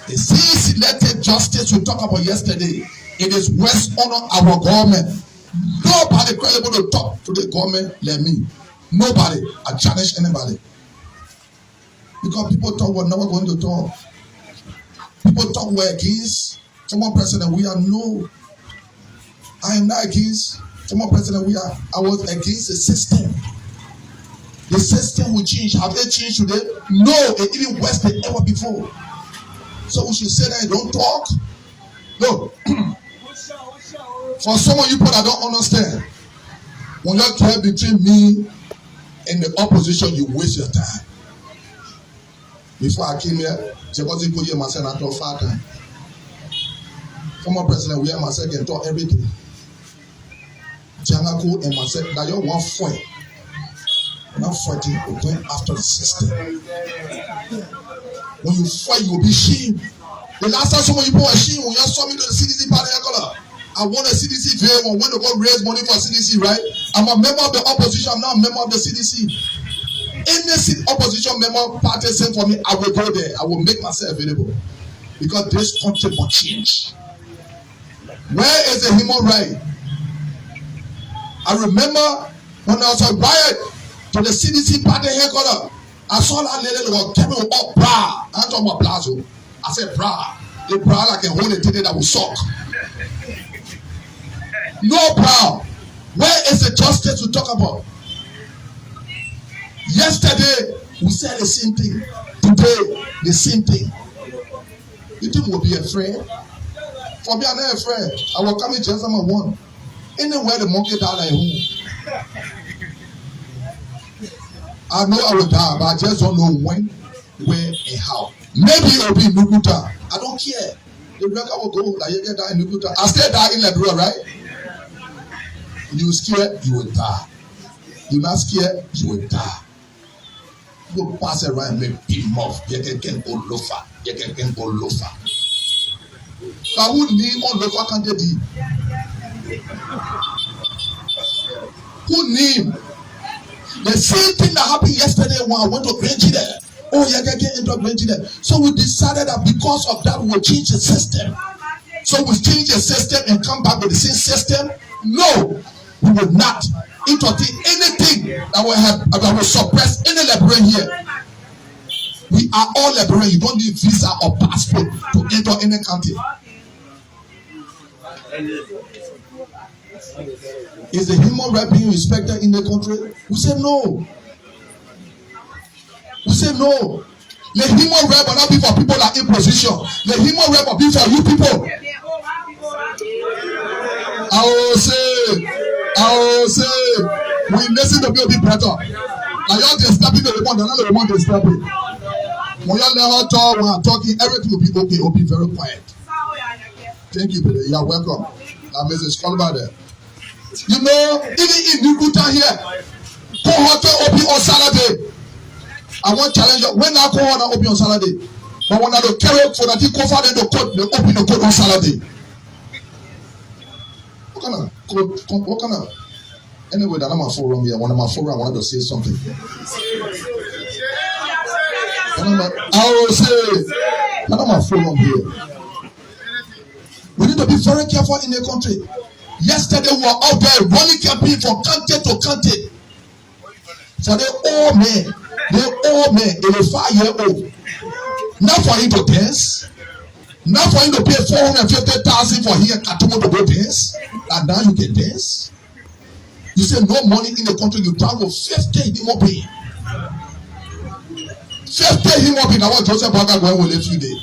The selected justice we talked about yesterday, it is West honor our government. Nobody credible to talk to the government like me. Nobody. I challenge anybody. Because people talk, we're never going to talk. People talk, we're against former president. We are no. I am not against former president. We are. I was against the system. The system will change. Have they changed today? No, it even worse than ever before. So we should say that don't talk. No. For some of you people that don't understand, when you care between me and the opposition, you waste your time. Before I came here, Jeboti Koye myself and talk 5 times. Former president, we are myself can talk everything. Janako and myself, that you want fight. Not fighting, we're going after the system. When you fight, you will be shamed. The last time some of you people were shamed when you saw me to the CDC party, I want a CDC veil when to go raise money for CDC, right? I'm a member of the opposition, I'm not a member of the CDC. Any opposition member party send for me, I will go there. I will make myself available. Because this country will change. Where is the human right? I remember when I was a riot to the CDC party headquarters, I saw that lady that was carrying up bra. I'm talking about plazo. I said bra. The bra like a whole thing that will suck. No bra. Where is the justice we talk about? Yesterday, we said the same thing. Today, the same thing. You think we'll be afraid? For me, I'm not afraid. I will come in just number 1. Anywhere the monkey die like who? I know I will die, but I just don't know when, where, and how. Maybe it will be in Nukuta. I don't care. The record will go like you get die in Nukuta. I still die in Liberia, right? You scared, you will die. You're not scared, you will die. You pass around and make him off. Yekeh Kolubah. Yekeh Kolubah. I would name on local candidate. Who name? The same thing that happened yesterday when I went to Benji there. Oh, Yekeh into Benji there. So we decided that because of that, we'll change the system. So we change the system and come back with the same system? No, we will not entertain anything that will suppress any Liberian here. We are all Liberian. You don't need visa or passport to enter any country. Is the human right being respected in the country? We say no. We say no. The human right will not be for people that are in position. The human right will be for you people. I will say, we listen to be better. Now y'all just stop it the remote, another remote they stop it. When y'all let her talk, when I'm talking, everything will be okay. Will be very quiet. Thank you, brother. You're welcome. That Mrs. Kolubah there. You know, even in Nukuta here, cohort open on Saturday. I want to challenge you. When I cohort open on Saturday, but when I do carry for that, you cover the code, they open the code on Saturday. What kind of? Anyway, that I'm a forum here. When I'm a forum, I wanted to say something. I will say, that I'm a forum here. We need to be very careful in the country. Yesterday we were out there running campaign from county to county. So they old men, they were 5-year-old. Not for him to dance, not for him to pay 450,000 for him to go dance. And now you can dance. You say no money in the country, you travel 50 human beings. 50 human beings. Now what Joseph Parker going with a few days.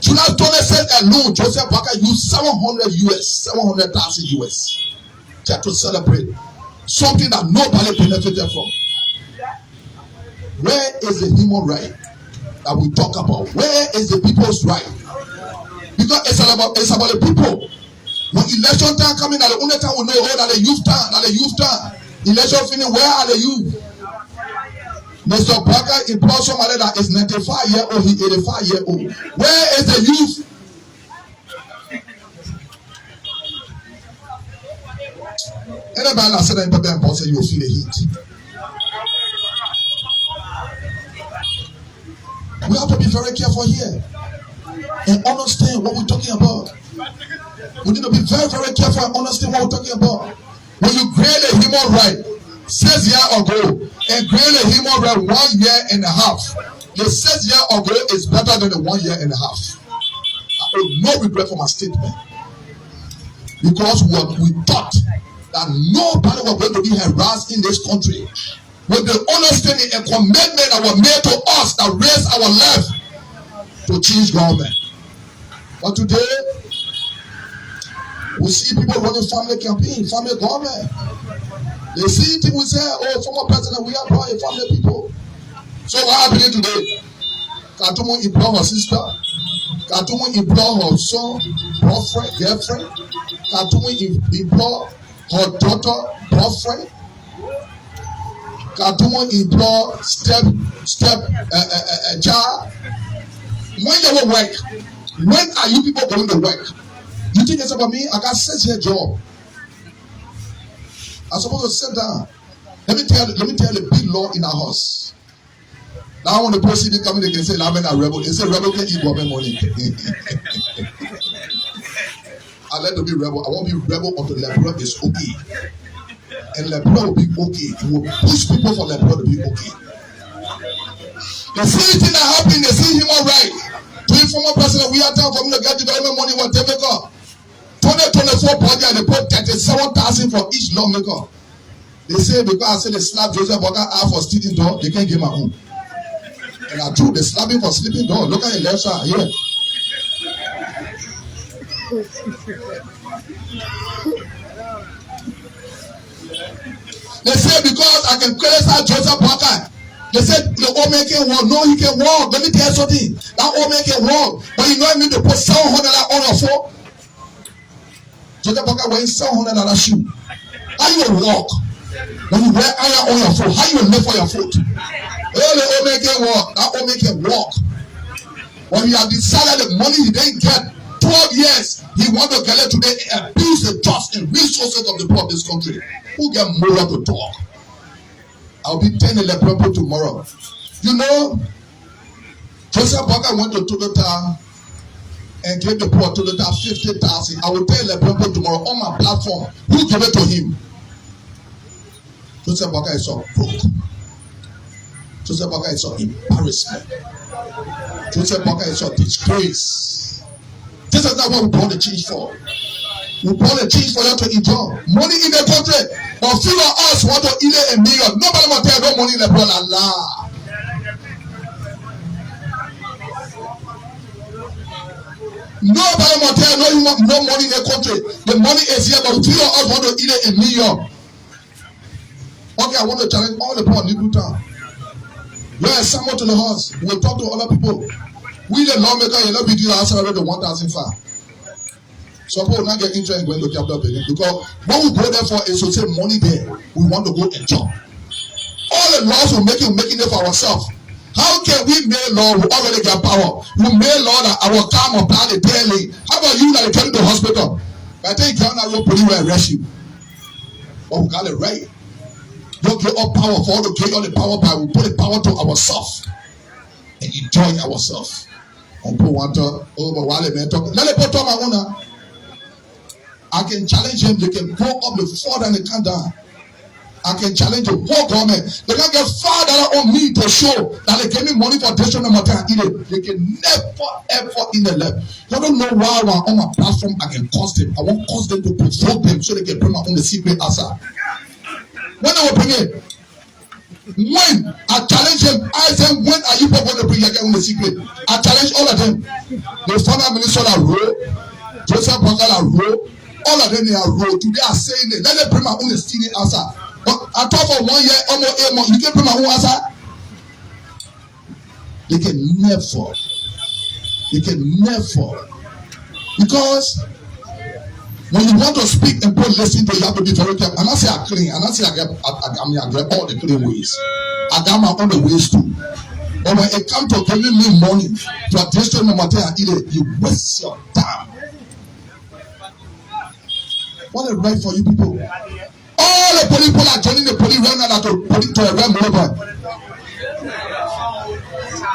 July 22nd alone, Joseph Parker used 700,000 US just to celebrate something that nobody benefited from. Where is the human right that we talk about? Where is the people's right? Because it's about the people. When election time coming, the only time we know that the youth time. Election finish, where are the youth? Mr. Parker employs somebody that is 95-year-old, he 85-year-old. Where is the youth? Anybody that said that in person, you will feel the heat. We have to be very careful here and understand what we're talking about. We need to be very, very careful and understand what we're talking about. When you grant a human right 6 years ago and grant a human right 1 year and a half, the 6 years ago is better than the 1 year and a half. I have no regret for my statement, because what we thought that nobody was going to be harassed in this country, with the understanding and commitment that was made to us that raised our life to change government. But today, we see people running family campaign, family government. They see things, we say, oh, former president, we are buying family people. So what happening today? Katumu employ her sister. Katumu employ her son, boyfriend, girlfriend. Katumu employ her daughter, boyfriend. Katumu employ step child. When you will work, when are you people going to work? You think it's about me? I got 6 year job. I'm supposed to sit down. Let me tell you the big law in our house. Now when the person coming, they can say, I'm a rebel. They say rebel can eat government money. I like to be rebel. I won't be rebel until Liberia is okay. And Liberia will be okay. It will push people for Liberia to be okay. They see things that happen, they see human right. To inform president, we are telling for me to get development money, whatever. 2024 budget, they put 37,000 for each lawmaker. They say because I say they slap Joseph Boga out for stealing door, they can't give my own. And I true, they slap him for sleeping door. Look at the left side here. They say because I can criticize Joseph Boga. They said the old man can walk. No, he can walk. Let me tell you something. That old man can walk. But you know what I mean? To put $700 on your foot. Joseph Boga wearing $700 shoe. How you walk? When you wear iron on your foot, how you live for your foot? Oh, the old man can walk. That old man can walk. When you have decided the money he didn't get 12 years, he want to get it today and abuse the trust and resources of the poor of this country. Who get more to talk? I'll be 10 in Liberia tomorrow. You know, Joseph Boga went to Toyota and gave the poor Toyota 50,000. I will tell Liberia tomorrow on my platform who gave it to him. Joseph Boga is so broke. Joseph Boga is so embarrassment. Joseph Boga is so disgrace. This is not what we brought the change for. We brought the change for you to enjoy money in the country. But few of us want to eat a million. Nobody will tell no money in the world. Allah. Nobody will tell no money in the country. The money is here, but few of us want to eat a million. Okay, I want to challenge all the poor in New Town. You are someone to the house. We will talk to other people. We the lawmaker, you know, we do answer already 1,005. Suppose not get interested in going to capital building, because what we go there for is to say money there. We want to go enjoy. All the laws we're making it for ourselves. How can we make law? We already get power. We make law that our car will plan the daily. How about you that you come to the hospital? I think you can't police will arrest you. But we got it right. Don't get all power for all to get all the power by we put the power to ourselves and enjoy ourselves. On put one talk over while they talk. Let me put on my owner. I can challenge him. They can go up the further than they can down. I can challenge the whole government. They can get $5 on me to show that they give me money for district number 10. They can never ever in the left. I don't know why on my platform I can cause them. I won't cause them to provoke them so they can bring my own the secret answer. When I will bring it, when I challenge them, I say, when are you going to bring Yekeh on the secret? I challenge all of them. The former minister that wrote, Joseph Boga that wrote, all of them they are wrote. Today are saying that let them bring my own stealing answer. But I thought for 1 year, almost 8 months, you can bring my own answer. They can never. Because when you want to speak and put listen to, you have to be very careful. And I say I clean, and I say I get all the clean ways. I got my own ways too. But when it comes to giving me money to a district number 10 and eat it, you waste your time. What a right for you people. All the police people are joining the police right now to a red motorbike.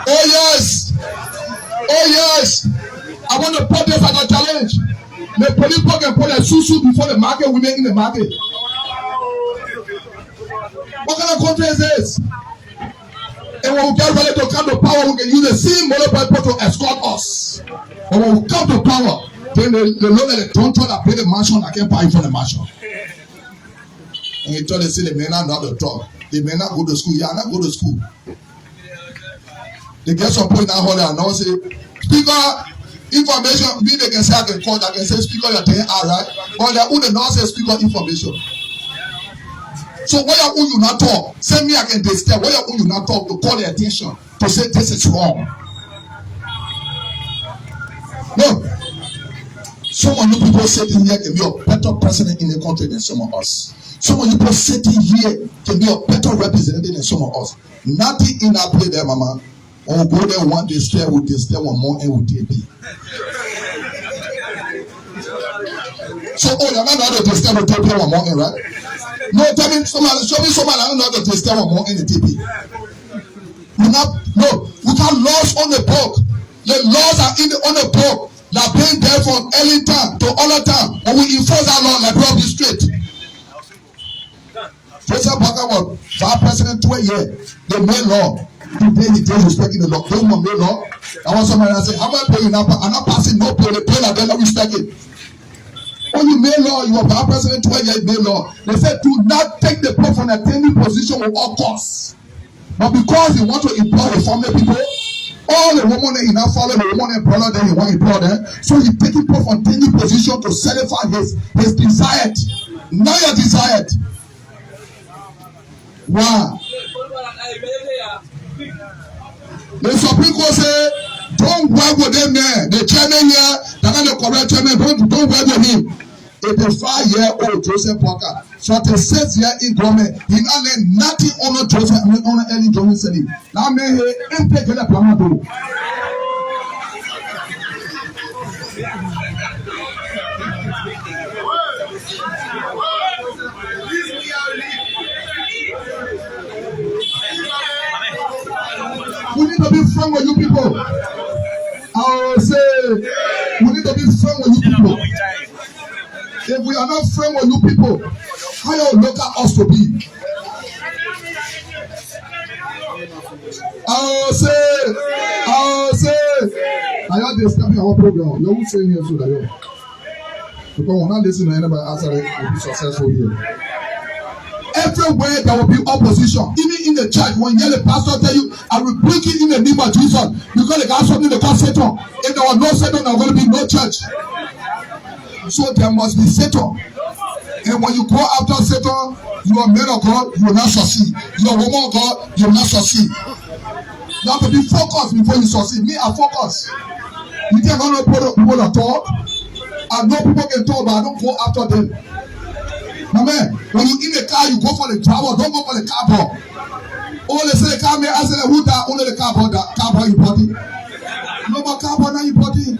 Oh yes. want to put this as a challenge. The police can put a susu before the market women in the market. What kind of country is this? And when we get ready to come to power, we can use the same monopoly to escort us. But when we come to power, then they know that they don't try to pay the mansion, I can't buy for the mansion. And you tell them, say, they may not know the talk. They may not go to school. Yeah, not go to school. They get some point now, hold on, now say, speaker, information, me they can say I can call, I can say speaker, you're saying all right. But they who not say speaker information. So why you not talk? Send me I can disturb. Why you not talk to call their attention to say this is wrong? No. Some of you people sitting here can be a better president in the country than some of us. Some of you people sitting here can be a better representative than some of us. Nothing in our play there, mama. Or go there one day, stay with this, stay one more, and with TP. So, oh, you're not allowed to stay with TP one more, right? No, tell me, show me someone I don't know how to stay one more in the TP. We got laws on the book. The laws are on the book. They're being there from early time to other time. When we enforce that law, like Rob the Street. Joseph Parker was our president 2 years. They made law. Today he did respecting the law. They want made law. I want somebody to say, how am I paying now? I'm not passing no pay. They pay like they're not respecting. When you made law, you were our president 2 years made law. They said, do not take the post from attending position with all costs. But because he want to employ the family people, all the women that he now follow, the woman employer that he want to employ them. So he taking post from attending position to satisfy his desired. Now you're desired. Wow. The Supreme Court say, don't work with them there. The chairman here, they're not the correct chairman, don't work with him. It is 5-year-old Joseph Parker. So at 6 years in government, he not learned nothing on Joseph, on any Johnson City. Now, man, he ain't taking the plan to do. We need to be friends with you people. I will say, we need to be friends with you people. If we are not friends with you people, how you look at us to be? I will say, I have this coming our program. You won't say here so that you, because we're not listening to anybody answer it will be successful here. Everywhere there will be opposition, even in the church. When the pastor tell you, I will break it in the name of Jesus, because they got something they call Satan. If there was no Satan, there was going to be no church. So there must be Satan. And when you go after Satan, you are man of God, you will not succeed. You are woman of God, you will not succeed. You have to be focused before you succeed. Me, I focus. You think I don't know people that talk? I know people can talk, but I don't go after them. My man, when you in the car, you go for the driver, don't go for the car ball. Oh, they say the car man, I say who that? Only the car ball you body. No, but car ball now you body.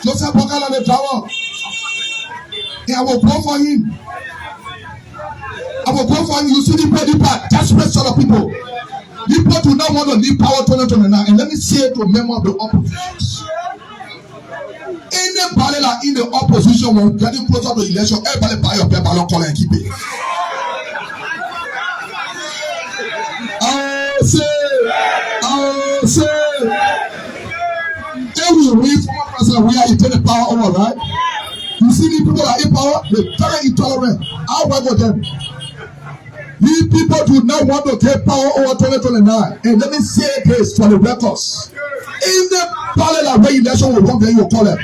Joseph Parker and the driver. Yeah, I will go for him. I will go for him. You see the body part, desperate sort of people. People do not want to leave power 2029. And let me say it to member of the opposition. Anybody that in the opposition will getting closer to the election, everybody buy your paper, call and keep it. I'll say, if we win former president, we are in the power over, right? You see the people that are in power, they're very intolerant. I'll work with them. These people do not want to take power over 2029. And let me say this for the records. In the parallel way election will come, then you call it.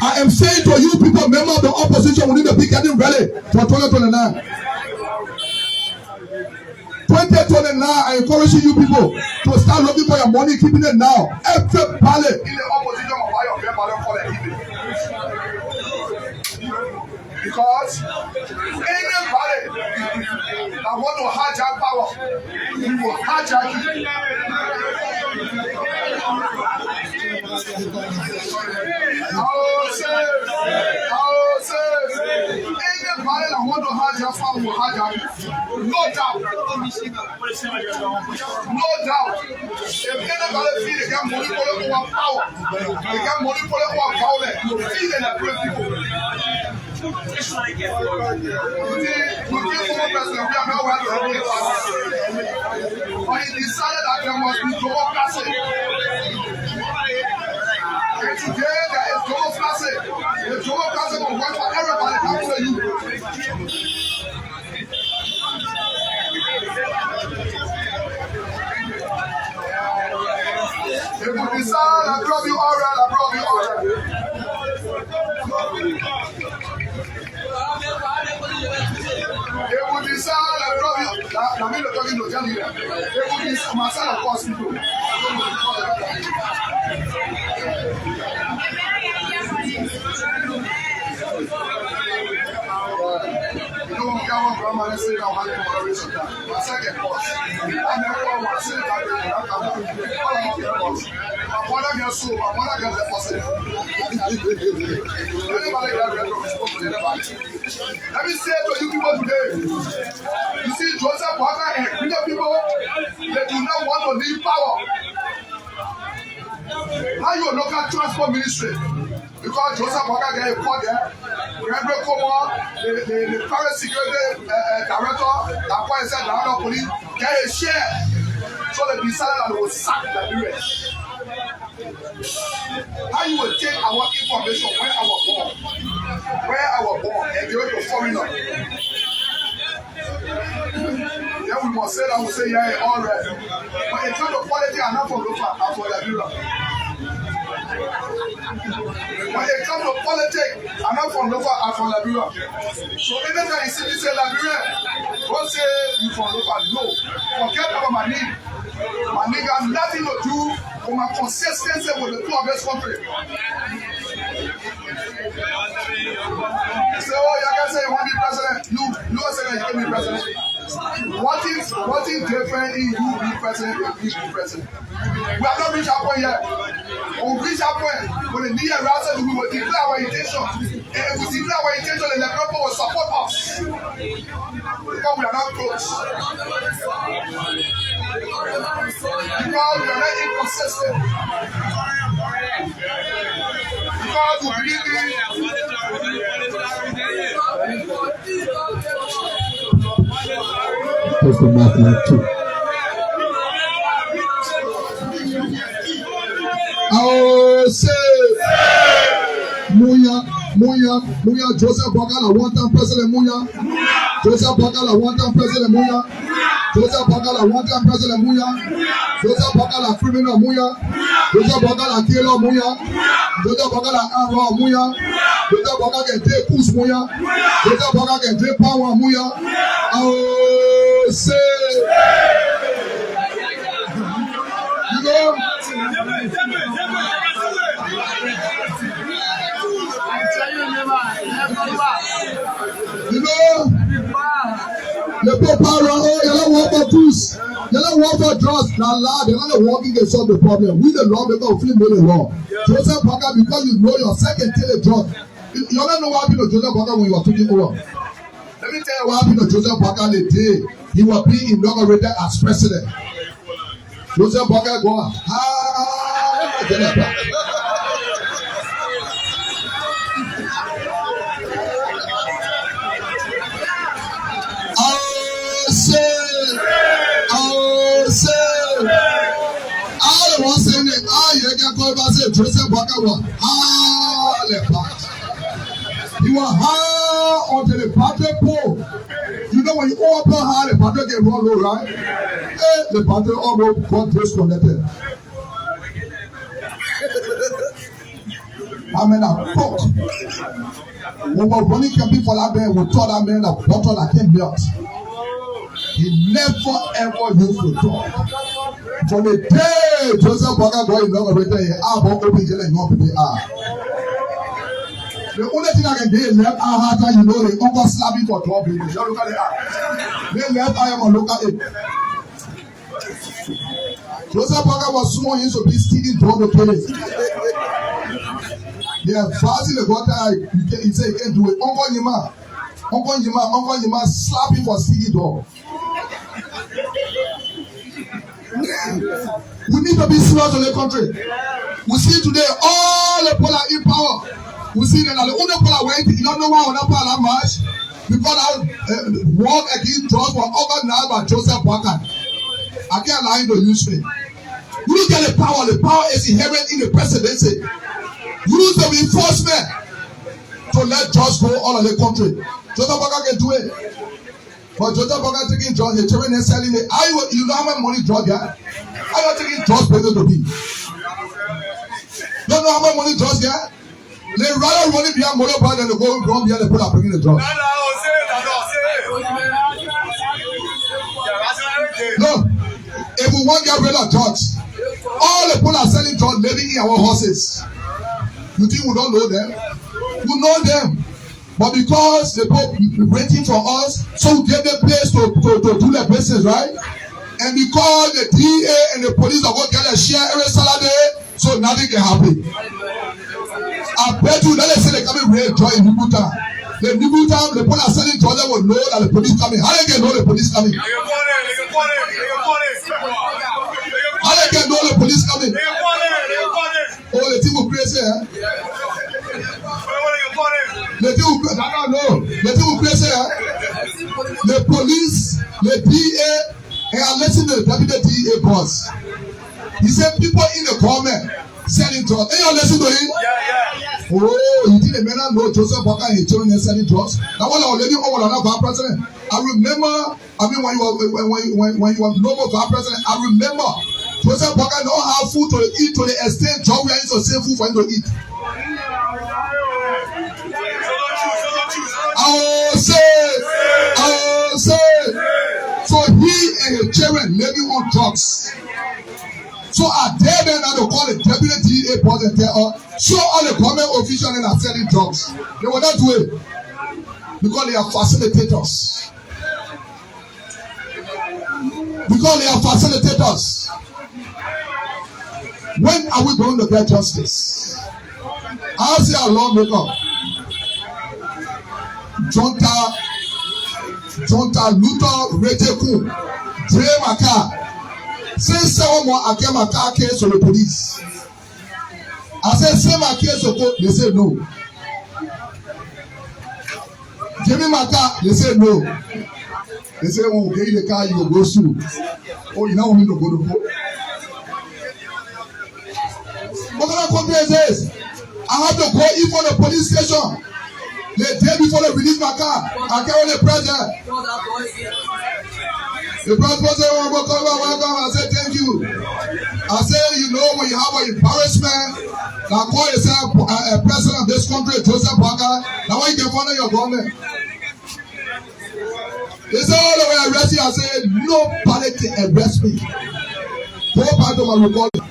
I am saying to you people, members of the opposition, we need to be getting ready for 2029. 2029, I encourage you people to start looking for your money, keeping it now. Everybody in the opposition will buy your paper, call it. Because anybody that want to hijack power, we will hijack you. Anybody that want to hijack No doubt. No doubt. If anybody feel they got money for power, they got money for power, you feel it and people. But he decided that there must be democracy. And today there is democracy. The democracy will work for everybody after you. If you decide I brought you all right, I brought you all right. If you decide I brought you, I'm not talking to tell you that. If you decide, my son, of course, people. You know, we got one grandma that said, I'll have to moderation that. My second course. I never want to say that. My mother gets so, my mother gets the person. Anybody that gets responsible to anybody. Let me say to you people today, you see Joseph Walker and Peter people, they do not want to leave power. How you local transport ministry? Because Joseph Walker get a call there. Reverend Komo, the private security director, that point said the other police get a share. So they decided that they will sack Liberia. How you will take our information where our born, and give it to foreigner. Then we must say that we say, yeah, all right. But in terms of quality, I'm not from local, I'm from Liberia. When it comes to politics, I'm not from local, I'm from Liberia. So anytime you see me say Liberia, don't say you from local. No. Forget about my name. My nigga has nothing to do with my consistency with the two of this country. Say, oh, you can say you want to be president. You say that you can be president. What is different in you being president and me being president? We have not reached that point yet. When we reach that point, when the media routed, we will declare our intention. And if we declare our intention, then the people will support us. Because we are not close. Because we are not inconsistent. Because we believe in That's the math like too. Oh, say, Muya, Joseph Bakala, one-time president, Muya. Joseph Bakala, one-time president, Muya. Joseph Bakala, one-time president, Muya. Joseph Bakala, criminal, Muya. Joseph Bakala, killer, Muya. Joseph Bakala, arrow, Muya. Joseph Bakala can take push, Muya. Joseph Bakala can take power, Muya. Oh, say, you know. You know, the people around here, you don't want for tools, you don't want for drugs, they're not working to solve the problem. We the lawmaker will feel the law. Joseph Parker, because you know your second till a drug. You don't know what happened to Joseph Parker when you were taking over. Let me tell you what happened to Joseph Parker the day he was being inaugurated as president. Joseph Parker go on. Yekeh Kolubah said Joseph Walker was high he was high onto the battle pole. You know when you open high, the battle get run low, right? The battle almost got disconnected. I mean, I poked. When we're running camping for that man, we told that man a bottle that came melt. He never ever used to talk. From the day Joseph Walker got inaugurated, he about open jail and young people are. The only thing I can do is left eye harder, you know, they over slapping for 12 people. You look at the eye. They left eye on look at it. Joseph Walker was small, he used to be stealing 12 kids. They are fasting the water, he said he can't do it. Uncle Yima. Uncle Yima slap him for CD door. We need to be serious in the country. We see today all the people are in power. We see that the only people are waiting. You don't know why on that power that much. Because I work against drugs were organized by Joseph Parker. I can't lie to use me. Look at the power. The power is inherent in the presidency. Use the enforcement to let drugs go all over the country. Joseph Parker can do it. But Joseph Parker taking drugs, the children are selling it. You know how much money drug get? Are you taking drugs better to be? You know how much money drugs get? They rather run it behind Borough than to go wrong behind the people are bringing the drugs. No, if we want to get rid of drugs, all the people are selling drugs living in our horses. You think we don't know them? We know them. But because the people waiting for us, so we get the place to do their business, right? And because the DA and the police are going to get a share every Saturday, so nothing can happen. I bet you that they say they come and raid drugs in Nibuta. The Nibuta, the people are selling drugs, they will know that the police coming. How they can know the police coming? How they can know the police coming? Oh, the team will crazy, eh? The team will, I don't know. The team will crazy, eh? The police, the DA, and I listen to the deputy DA boss. He said people in the government selling drugs. Hey, you listen to him? Oh, you think the men know Joseph Parker and his children are selling drugs? That was our lady over another president. I remember, when you were global vice president, I remember Joseph Parker don't have food to eat to the extent John Williams to save food for him to eat. I will say. So he and his children living on drugs. So I dare them now to call the deputy DA boss and tell show all the government officials that are selling drugs. They will not do it because they are facilitators. When are we going to get justice? I'll say a lawmaker. Jonta Luther Reteku Dre Maka. Say someone more again my car case on the police. I said say my case of court, they say no. Give me my car, they say no. They say when we get in the car you will go sue. Oh, you now want me to go to court? What kind of complaint is? I have to go in for the police station. The day before they release my car, I carry the president. The president said, welcome. I said, thank you. I said, you know, when you have an embarrassment, now call yourself a president of this country, Joseph Parker. Now when you can find your government. They said, all the way arrest you. I said, nobody can arrest me. Go back to my recording.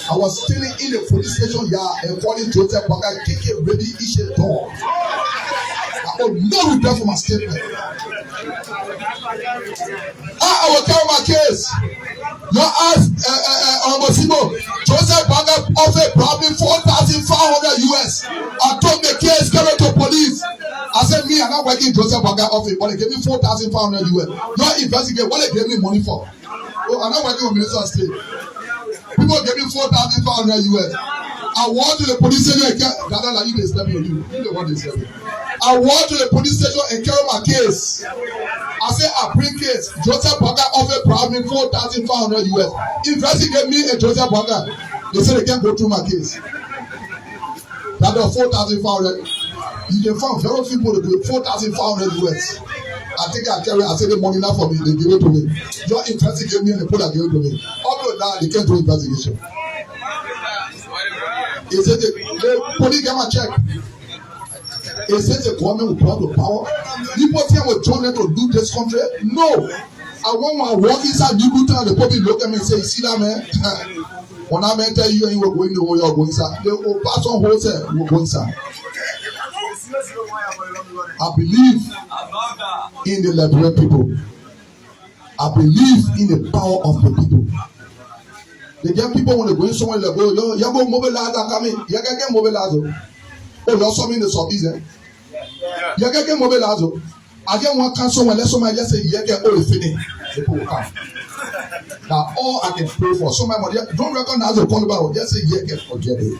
I was standing in the police station and calling Joseph Parker, kicking baby each door. I will not regret for my statement. I will carry my case. You ask Omosimo, Joseph Parker offered probably $4,500 US. I took the case, carried to police. I said, me, I'm not working Joseph Parker office, but they gave me $4,500 US. Not investigate what they gave me money for. Oh, I'm not working with Minister of State. People gave me $4,500 US. I walked to the police station and I walked to the police station and carried my case. I said, I bring case. Joseph Parker offered probably $4,500 US. Investigate me and Joseph Parker. They said they can't go through my case. That was $4,500. You can find very few people to do it. $4,500 US. I think I said the money now for me, they give it to me. Your investigate me and they put that give it to me. Although now they can't do investigation. He said the police came and check. He said the government will come to power. People here will join them to do this country. No. I want my walk inside Nibuta and the people look at me and say, you see that man? When I tell you and you were going to where you're going, sir, the pass on wholesale will go inside. I believe in the Liberian people. I believe in the power of the people. The young people want to go in somewhere like go, you go mobilize and come in. You can mobilize. Oh, you're something in the service. You can mobilize. get one council when let somebody just say Yekeh all finish. People will come. Now all I can pray for somebody don't recognize the Kolubah, just say Yekeh forget it.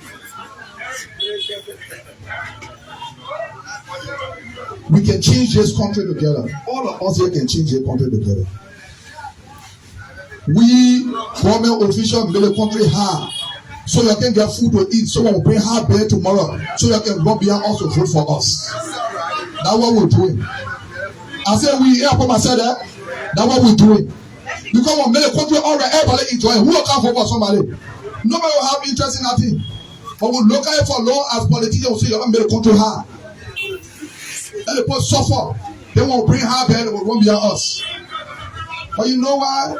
We can change this country together. All of us here can change this country together. We government officials make the country hard so you can get food to eat. Someone will bring hard bread tomorrow so you can run behind us to vote for us. That's what we're doing. I said we here for myself there. That's what we're doing. Because we make the country all right, everybody enjoy. Who will come for somebody? Nobody will have interest in that thing. But we look at it for law as politicians. We say you have made the country hard. Let the people suffer. They won't bring hard bread. They will run behind us. But you know why?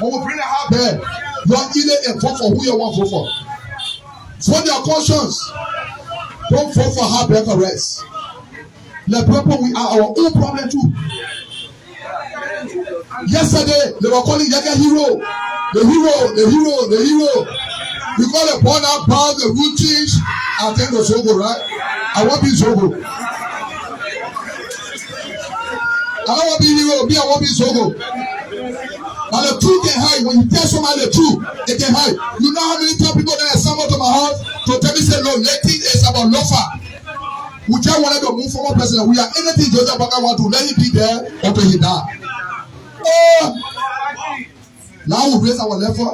When we bring a hard bread, you are either a vote for who you want to vote for. Vote your conscience. Don't vote for hard bread for rest. The people, we are our own problem too. Yesterday, they were calling Yekeh hero. The hero. Because they born out pound the root cheese, I think the Zogo, right? I want to be Zogo. I don't want to be hero, I want to be Zogo. But the truth can hide. When you tell somebody the truth, they can hide. You know how many times people that assemble to my house to tell me say, no, nothing is about lofa. We just wanted to move forward president. We are anything Joseph Boakai want to let him be there until he die. Oh, now we raise our level.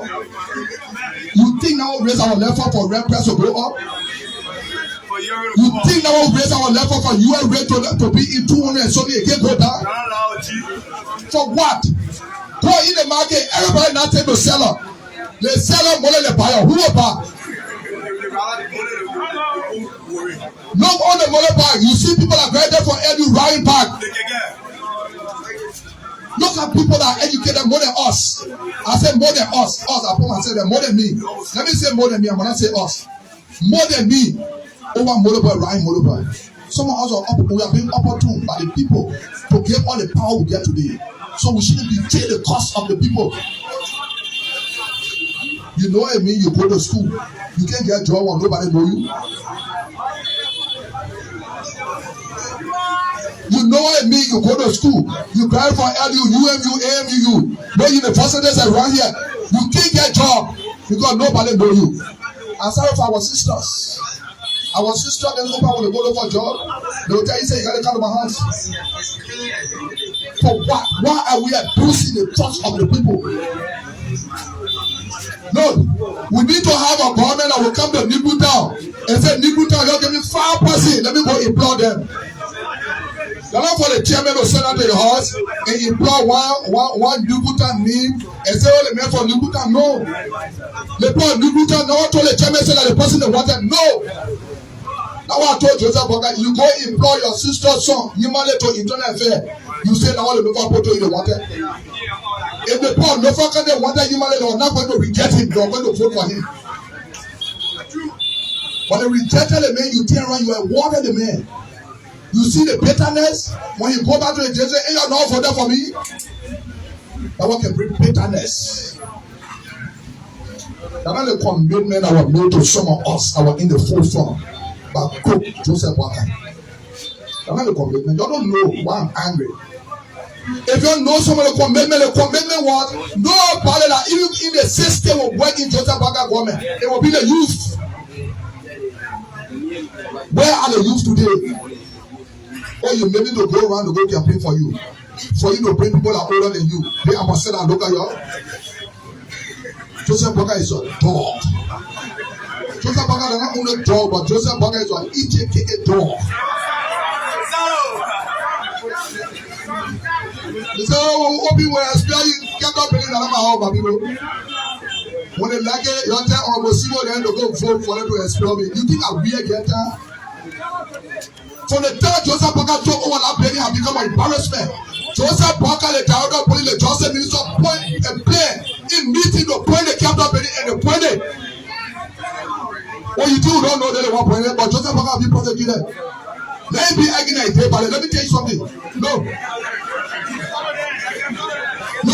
You think now we raise our level for rent price to go up? You think now we raise our level for UN rate to be in 200 and something again go down? For what? Go in the market, everybody not take the seller. The seller more than the buyer. Who will buy? Look on the mother park. You see people are right there for Edu riding back. Look at people that are educated more than us. I said more than us. I put myself there more than me. Let me say more than me. I'm gonna say us. More than me. Over motorbike, riding motorbike. Some of us we are being opportune by the people to get all the power we get today. So we shouldn't betray the cost of the people. You know what I mean? You go to school, you can't get a job when nobody know you. You know what I mean? You go to school, you apply for LU, UMU, AMU, no universities around here. You can't get a job because nobody know you. And sorry for our sisters. Our sister, they don't want to go for a job. They will tell you, say, you got to come to my house. For what? Why are we abusing the trust of the people? No, we need to have a government that will come to Nibu Town and say, Nibu Town, you give me 5%. Let me go employ them. You're not for the chairman to send out to your house and employ one Nibu Town name and say, oh, the man for Nibu Town. No. They put Nibu Town, no one told the chairman say that the person they wanted. No. Now I told Joseph Boakai, you go employ your sister's son, you manage to internal affair. You say now the local people you wanted. If the poor no fucker they wanted, you manage are not going to reject him, you're going to vote for him. But they rejected the man, you turn around, you awarded the man. You see the bitterness when you go back to the jail, say, hey, you're not voting for me. That one can bring bitterness. That's not the commitment that was made to some of us that were in the forefront. But cook Joseph Boakai. That's not the commitment. You don't know why I'm angry. If you know some of the commitment was nobody that even in the system of working Joseph Boakai government, it will be the youth. Where are the youth today? Or you maybe to go around to go campaign for you. For you to bring people that are older than you. They are sit and look at you. Joseph Boakai is a dog. Joseph Boakai is not only a dog, but Joseph Boakai is an EJKA dog. So, open where I spell you, get up in the house, people. When they like it, you tell or see what they to go vote for them to explore me. You think I'm weird, get that? From the time Joseph Boakai took over that building, have become an embarrassment. Joseph Boakai, the director of police, the justice minister, point a plan in meeting to point the capital building and the point it. Well, you do don't know that they want to point it, but Joseph Boakai will be prosecuted. Let me be arguing a day, but let me tell you something. No,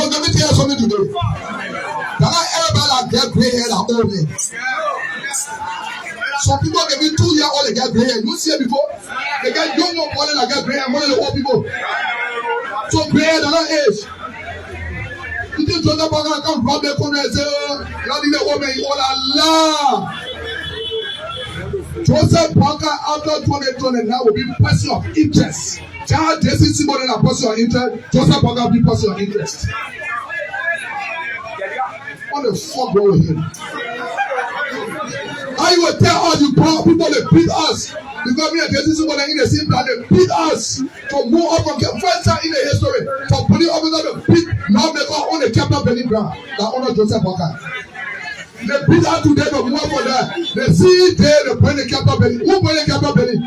let me tell you something today. That not everybody that get gray hair that old me. Some people can be 2 years old, they get gray hair. You see it before? They get young old boys that get gray hair more than the old people. So gray hair does not age. You think Joseph Parker come rob the corner and say, you don't need the old man, you all Allah. Joseph Parker after 2020 now will be person of interest. Child dressing symbol in a person of interest. Joseph Parker will be person of interest. What the fuck wrong with him? How you will tell us you poor people they beat us because we are dressing symbol in the same time they beat us to move up from the first time in the history for police officers to beat lawmaker on the capital building ground that honor Joseph Parker. They beat us today to move up for that. They see there they bring the capital building. Who bring the capital building?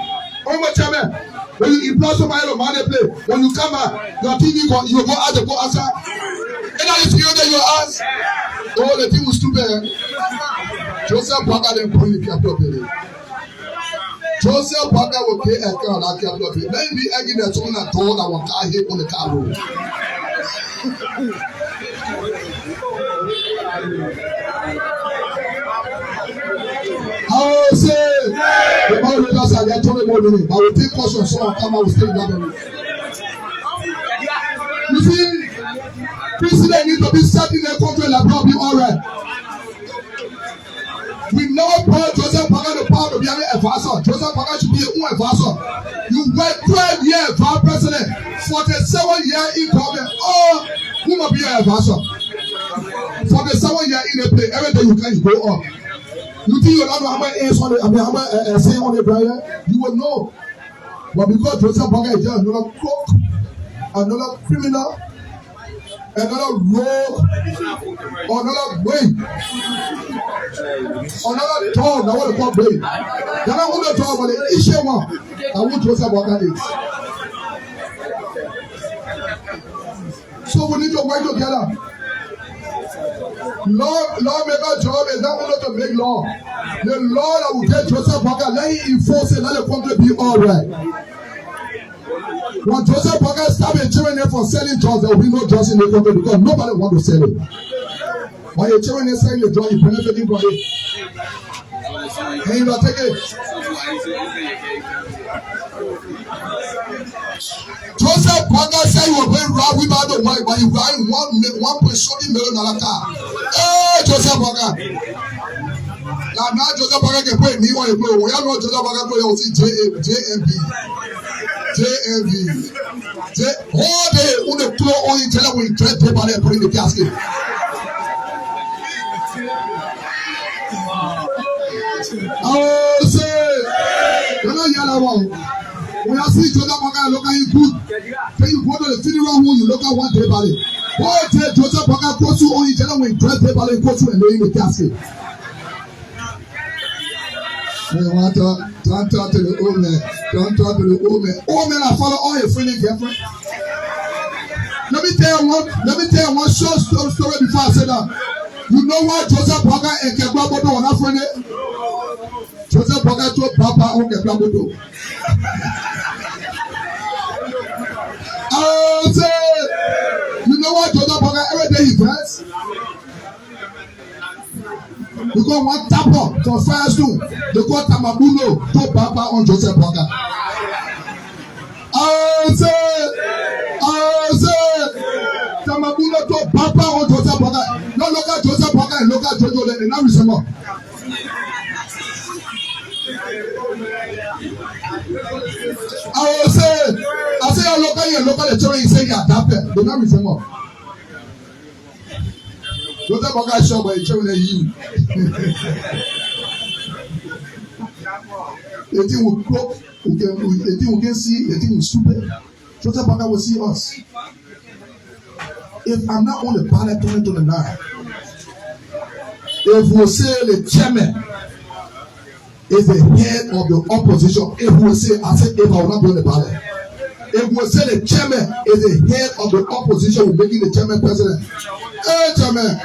Homo chairman. When you employ somebody to man play, when you come out, your TV you go out to go outside. And now you feel that you ask. Oh, the thing was stupid. Joseph Parker didn't bring the capital building. Joseph Parker will pay a car on that capital building. Let me be egging that someone that told that one car hit on the car road. I say, the Bible leaders are there 20 more minutes. I will take caution, someone come out, will stay in that minute. You see, president needs to be set in the country like that will be all right. We never brought Joseph Parker the power to be an advisor. Joseph Parker should be a own advisor. You were 12 years vice president, 47 years in government. Oh, who must be an advisor? 47 years in a play, every day you can you go up. You think you don't know how much ass on the say on the prayer? You will know. But because Joseph Parker is just another crook, another criminal, another rogue, another way, another dog. I want to call brain. They're not going to talk about the issue one. I want Joseph Parker is. So we need to work together. Lawmaker job is not only to make law. The law that will get Joseph Parker, let him enforce it, let the country be all right. When Joseph Parker started children for selling drugs, there will be no drugs in the country because nobody wants to sell it. When your children are selling the drug, you're benefiting from it. And you don't take it. Joseph Parker said he was going round without the money, but he ran $1.7 million car. Hey, Joseph Parker. Now Joseph Parker can pay me on the play. We have no Joseph Parker play. We see JMB. All day on the floor on each other with dread paper there put in the casket. Oh, say, you know you're one. When I see Joseph Parker look at you good, then you go to the funeral home, you look at one day about it. All day Joseph Parker goes to on each other with dread paper there, goes to and lay in the casket. They want to don't talk to the old man. Don't talk to the old man. Old men are follow all your friendly girlfriend. Let me tell you one short story before I say that. You know why Joseph Parker and Kekwabodo were not friendly? Joseph Parker told Papa on Kekwabodo. I say, you know why Joseph Parker every day he dance? Because one tap up to Firestone, they call Tamabuno to Papa on Joseph Parker. I say, Tamabuno to Papa on Joseph Parker. No look at Joseph Parker and look at Jojo, they now resemble. I say, I look at you, look at the children, you say, yeah, tap it, they now resemble. Joseph Parker shop by children you. The thing will crop, the thing will get see, the thing will stupid. Joseph Parker will see us. If I'm not on the ballot 2029, if we say the chairman is the head of the opposition, if we say, I said, if I will not be on the ballot. If we say the chairman is the head of the opposition, we're making the chairman president. Hey, chairman.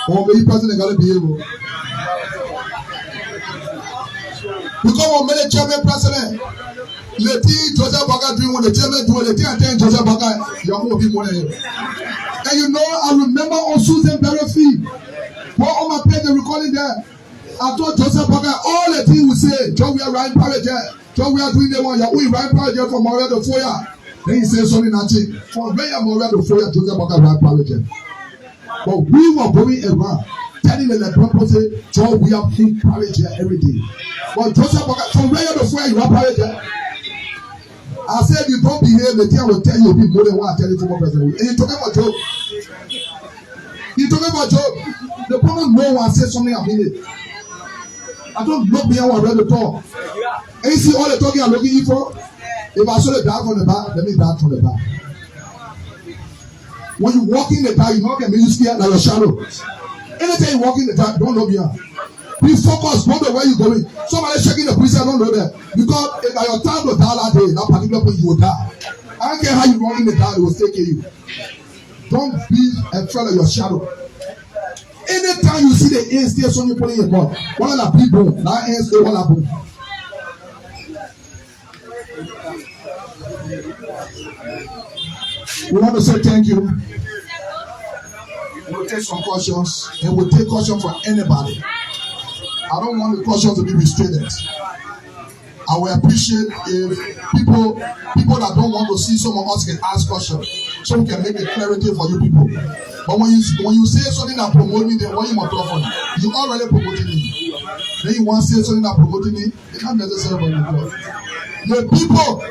Or maybe president got to be able. Because we made the chairman president. Let Joseph Parker do what the chairman do. Let Joseph Parker, you're going to be more than him. And you know, I remember on Susan Berry feed. What on my page, the recording there. I told Joseph Parker all the things we say. John, we are riding private jet. John, we are doing the one. We ride private jet from Moria to Foya. Then he says something that from where Moria to Foya, Joseph Parker ride private jet. But we were going around telling the people say, John, we are in private jet every day. But Joseph Parker, from where to Foya, you are private jet. I said, you don't behave, the thing I will tell you more than what I tell you former president. And you talking about Job. You talking about Job. The problem no one says something I mean it. I don't look behind what I read the talk. And you see all the talking I'm looking for? If I saw the dark from the back, let me dark from the back. When you walk in the dark, you not get me scared like a shadow. Anytime you walk in the dark, don't look behind. Be focused, don't know where you're going. Somebody checking the police, I don't know that. Because if your time will die that day, that particular point you will die. I don't care how you walk in the dark, it will take you. Don't be afraid of your shadow. Anytime you see the ants there, so you put in your mouth. One of the people, that ants, they want to boom. We want to say thank you. We'll take some questions, and we'll take questions from anybody. I don't want the questions to be restricted. I will appreciate if people that don't want to see some of us can ask questions, so we can make a clarity for you people. But when you say something that promotes me, then what you want to talk on? You already promoting me. Then you want to say something that promoting me, it's not necessary for you. The people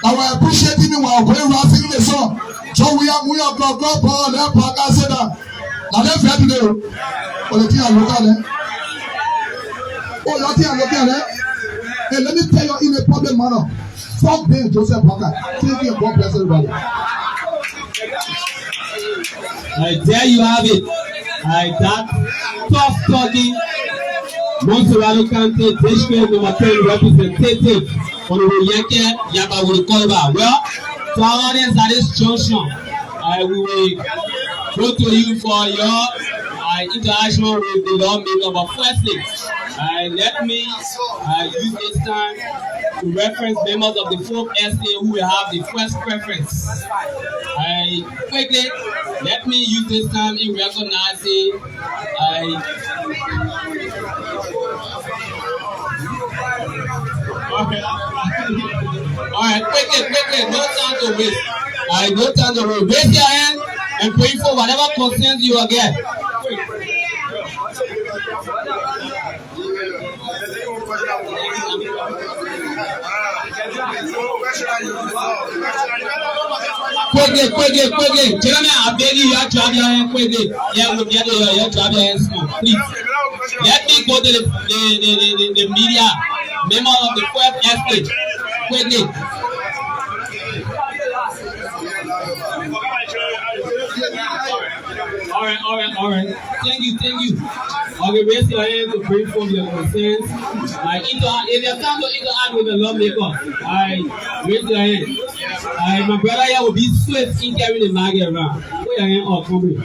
that were appreciating me while going around singing the song, so we are God, Paul, that Parker said that. Now let's get to the thing I look at it. Oh, that thing I look at it. Hey, let me tell you in a public manner. Fuck them, Joseph Parker. Thank you, God bless everybody. There you have it. That tough talking, Montserrat County District number 10 representative for the Yekeh Kolubah. Well, to our audience at this junction, we will go to you for your interaction with the lawmaker. But firstly, let me use this time to reference members of the 4th estate who will have the first preference. Quickly, let me use this time in recognizing Alright, quickly, no time to waste. No time to waste. Raise your hand and pray for whatever concerns you will get. Quickly. Gentlemen, I beg you, you have to have your hand quickly. Yeah, we'll get you have to have your hands small. Please. Let me go to the media, member of the 4th estate. Quickly. All right. Thank you. Okay, raise your hand to bring forth your concerns. If you time to interact with the lawmaker, raise your hand. My brother here will be swift in carrying the bag around. Put your hand up, come here.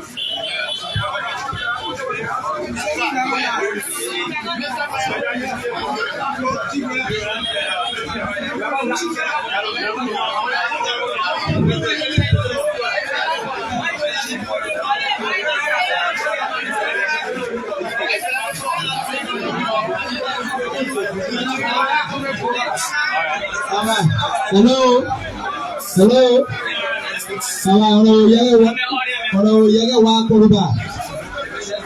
Hello, Yekeh Kolubah.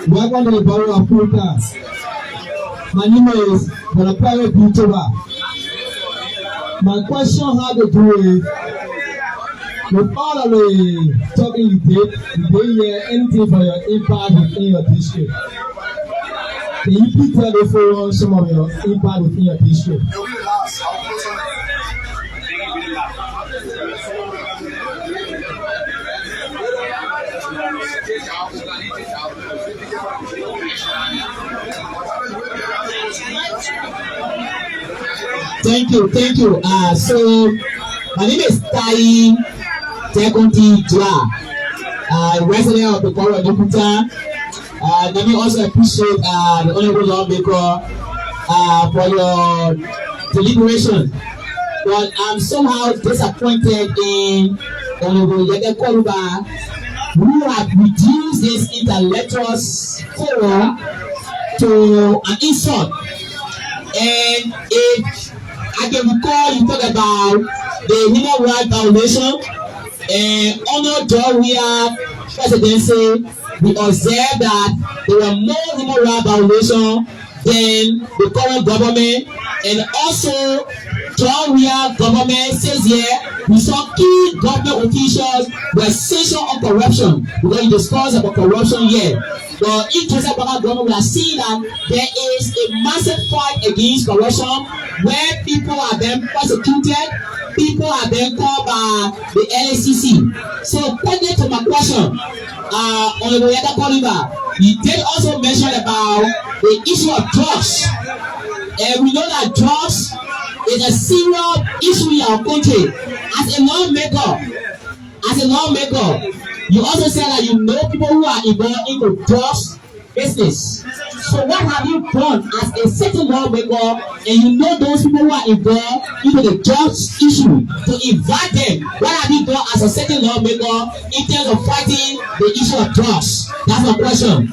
Welcome to the Borough of Fulton. My name is the private YouTuber. My question has to do with all of the talking you did hear anything for your impact within your district? Can you please tell the forum some of your impact within your district? Thank you. So my name is Tai Tekunti Dra, resident of the Borough of Fulton. Let me also appreciate the Honorable Lawmaker for your deliberation. But I'm somehow disappointed in Honorable Yekeh Kolubah, who have reduced this intellectual forum to an insult. And if I can recall, you talk about the human rights violation and under Georgia presidency, we observed that there were more human rights violations than the current government. And also Georgia government says here we saw key government officials were censured on corruption because you discussed about corruption here. But in Joseph Baba government, we are seeing that there is a massive fight against corruption where people are being prosecuted, people are being called by the LACC. So, pointing to my question, Honorable Yekeh Kolubah, you did also mention about the issue of drugs. And we know that drugs is a serious issue in our country. As a lawmaker, you also said that you know people who are involved in the drugs business. So what have you done as a certain lawmaker and you know those people who are involved into the drugs issue to invite them? What have you done as a certain lawmaker in terms of fighting the issue of drugs? That's my question.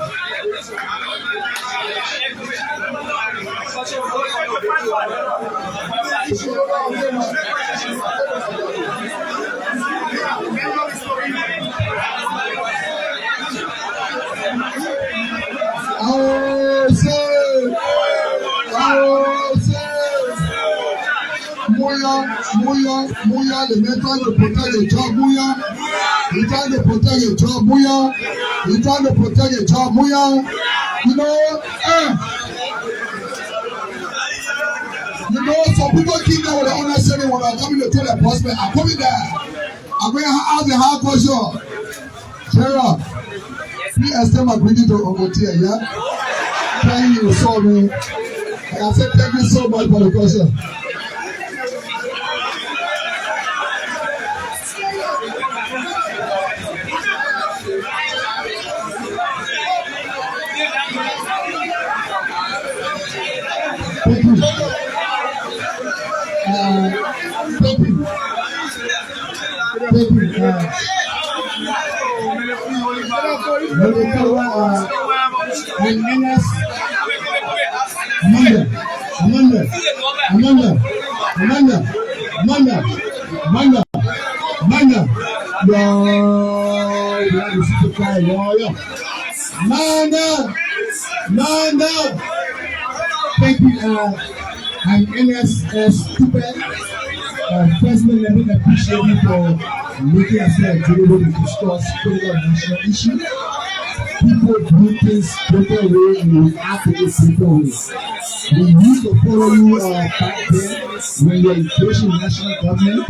Muya, the man trying to protect your job, Muya. He trying to protect your job, Muya. He trying to protect your job, Muya. You know, some people keep that with the understanding when I'm coming to tell the prospect. I'm coming there. I'm going to have the hard question. Sarah, please extend my greeting to Omotia, yeah? Thank you so much. I said thank you so much for the question. Thank you. Thank you. I'm NS Stupid. Personally, let me appreciate you for making us available to discuss critical national issues. People do things better way and we have to do simple ways. We used to follow you back then when you're in creation national government,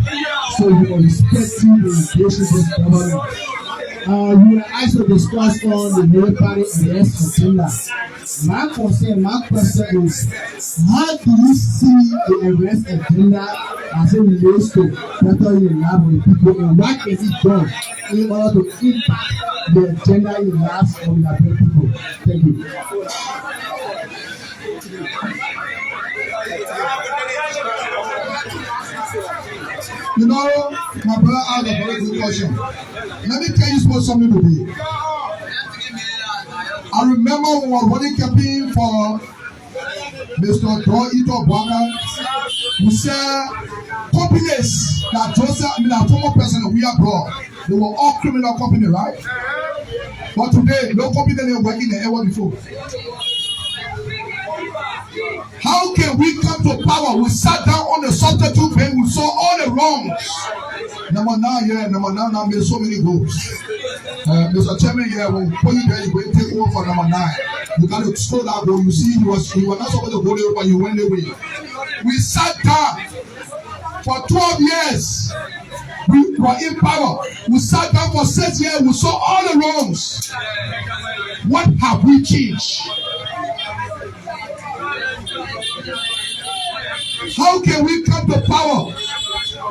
so we will respect you in creation government. You were asked to discuss on the new party arrest agenda. My question is, how do you see the arrest agenda as it relates to better in love with people, and what is it done in order to impact the agenda in lives of the people? Thank you. You know, my brother asked a very good question. Let me tell you something today. I remember when we were running campaign for Mr. Ito Bwana, we said companies that that former president we are brought, they were all criminal companies, right? But today, no company they were working there ever before. How can we come to power? We sat down on the substitute bench, we saw all the wrongs. Number 9 now made so many goals. Mr. Chairman, when we put you there, you will take over for number 9. You got to slow that goal. You see, you were not supposed to go there, but you went away. We sat down for 12 years. We were in power. We sat down for 6 years. We saw all the wrongs. What have we changed? How can we come to power?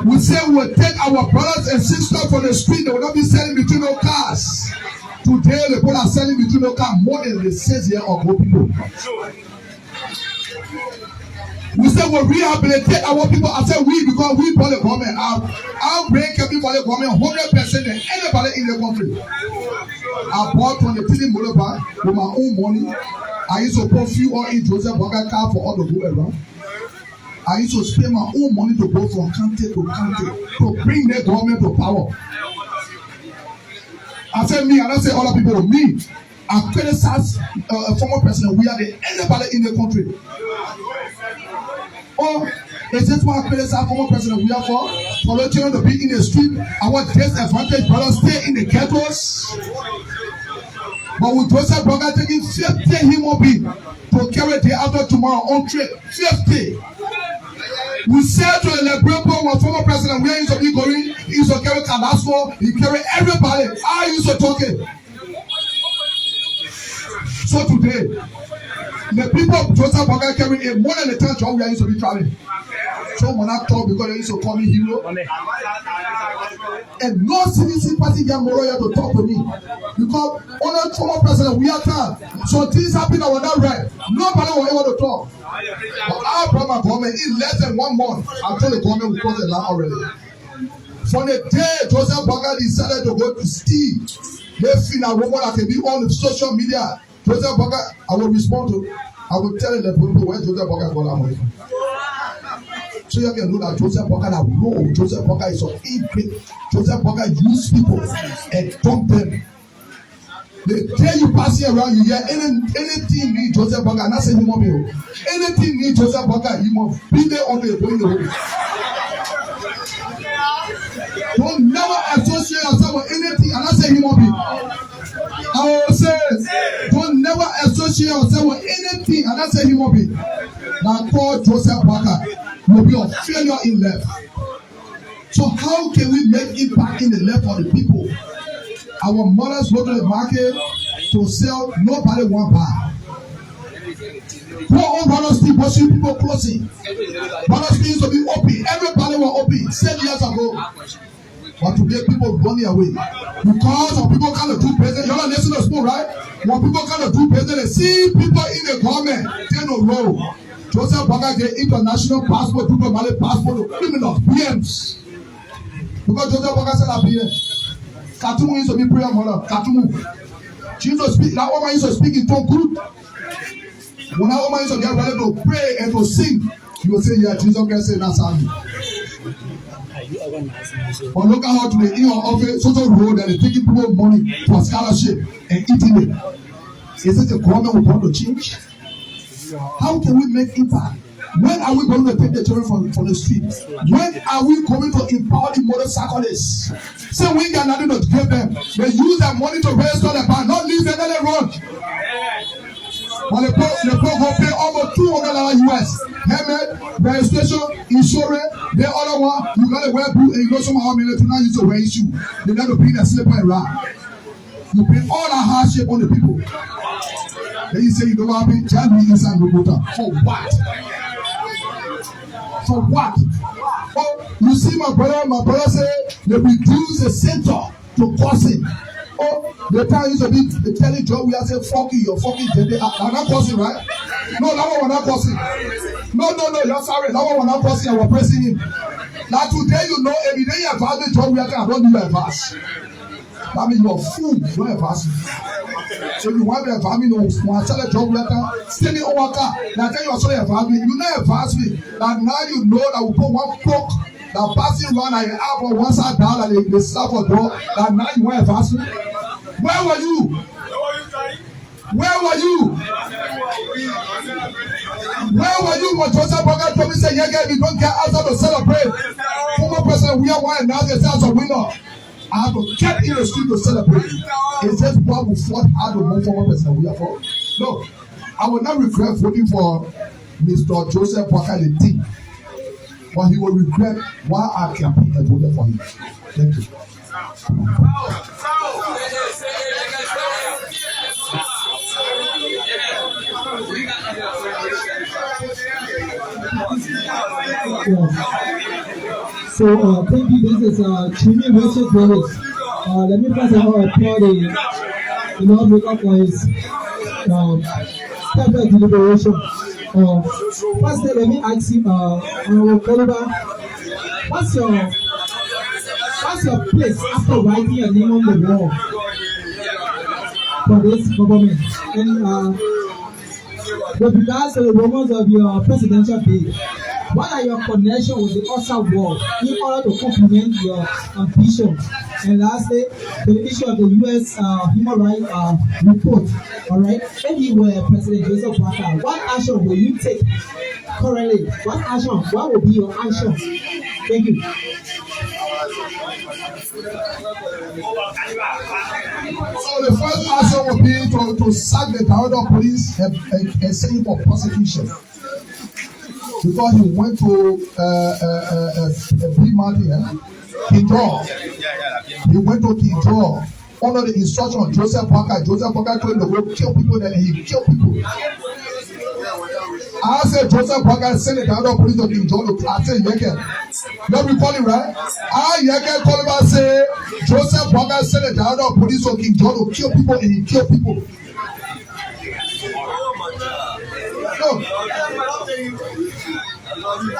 We say we will take our brothers and sisters from the street. They will not be selling between no cars. Today, the people are selling between no cars more than the 6 years of old people. We say we'll rehabilitate our people. I say we because we bought the government. I'll bring people the government 100% than anybody in the country. I bought 23 motorbike with my own money. I used to put fuel in Joseph Boga car for all the go around. I used to spend my own money to go from county to county to bring the government to power. I said me, and I say other people, me, I criticize former president. We are the anybody in the country. Or is this why I criticize former president? We are for children to be in the street. Our disadvantaged brothers stay in the ghettos. But with Joseph Boga taking 50 human beings to carry the after tomorrow on trip, 50. We said to the Liberia, our former president, where he used to be going, he used to carry Tabasco, he carry everybody. I used to talk it. So today, the people of Joseph Boga carry a more than the time job we are used to be traveling. So when I talk, because they used to call me hero, and no citizen party get more to talk to me, because on the former president we are tired. So things happen that were not right. Nobody was able to talk. But I brought my government in less than 1 month. I told the government we crossed the line already. From the day Joseph Boga decided to go to steal, they feel a woman that can be on the social media. Joseph Boga, I will respond to. I will tell the people where Joseph Boga got that money. So you can know that Joseph Boga that know Joseph Boga is on impact. Joseph Boga use people and dump them. The day you pass here around, you hear anything need Joseph Boga, and I say human being. Anything need Joseph Boga, he must be there on the going away. Don't never associate yourself with anything, and I say human being. I will say, don't never associate yourself with anything, and I say human being. Now call Joseph Boga, you will be a failure in life. So how can we make impact in the life of the people? Our mothers go to the market to sell, nobody want buy. Poor old Borough still pushing people closing. Borough still used to be open. Everybody was open 7 years ago. But today people running away. Because of people kind of do business. You're not listening to school, right? When people kind of do business, they see people in the government, they don't know. Joseph Boga get international passport, people Mali passport to criminals, PMs. Because Joseph Boga said that PM. Katumu used to be prayer mother. Katumu. Jesus speak. That woman used to speak in tongue good. When that woman used to get ready to pray and to sing, you will say, yeah, Jesus can say that's how. But look at how today in your office, social road, and they're taking people money for scholarship and eating it. Is it the government we want to change? How can we make impact? When are we going to take the children from the streets? When are we going to empower the motorcyclists? So we got nothing to give them. They use their money to register the car, not leave them on the road. But the pro go pay almost $200 US. Helmet, registration, insurance. The other one, you gotta wear blue and you know somehow many to not use to wear shoe. They got to bring the slipper and ride. You bring all that hardship on the people. Then you say you don't want to be tell me inside the motor. For what? For what? Oh, you see my brother say they reduce the center to cursing. Oh, the time used to be telling Joe we are saying fuck you, you're fucking dead. I'm not cursing, right? No, that one was not cursing. No, you're sorry. That one was not cursing, I was pressing him. Now today you know every day you advise me Joe we are saying I don't do advice. That means you're a fool, you don't advise me. So you want to advise me, no, I tell a job letter, send it over car. Now I tell you also advise me. You not advise me. Now you know that we put one crook that passing around and you have on one side down and they slap a door. That now you want to advise me. Where were you? Where were you? Where were you when Joseph Boga told me say Yekeh, we don't get outside to celebrate? Former president, we are one now they say as a winner. I have to get in the street to celebrate. It's just what we fought hard to move forward president we are for. No, I will not regret voting for Mr. Joseph Boga the team. But he will regret why I campaigned and voted for him. Thank you. So thank you. This is Chimi Worship Brothers. Let me first of all applaud the inaugural for his perfect deliberation. First, let me ask you, Yekeh Kolubah, what's your place after writing your name on the wall for this government? And with regards to the rumors of your presidential bid, what are your connections with the outside world in order to complement your ambition? And lastly, the issue of the U.S. human rights report. All right, if you were President Joseph Parker, what action will you take currently? What will be your action? Thank you. So the first action would be to sack the director of police and send him for prosecution. Because he went to a big mountain, he went to Kindraw under the instruction of Joseph Parker. Joseph Parker told him to go kill people there, and he killed people. I said Joseph Parker sent the director of police to Kindraw to attack Yekeh. You recall it, right? Yekeh Kolubah said Joseph Parker sent the director of police to Kindraw to kill people, and he killed people. No.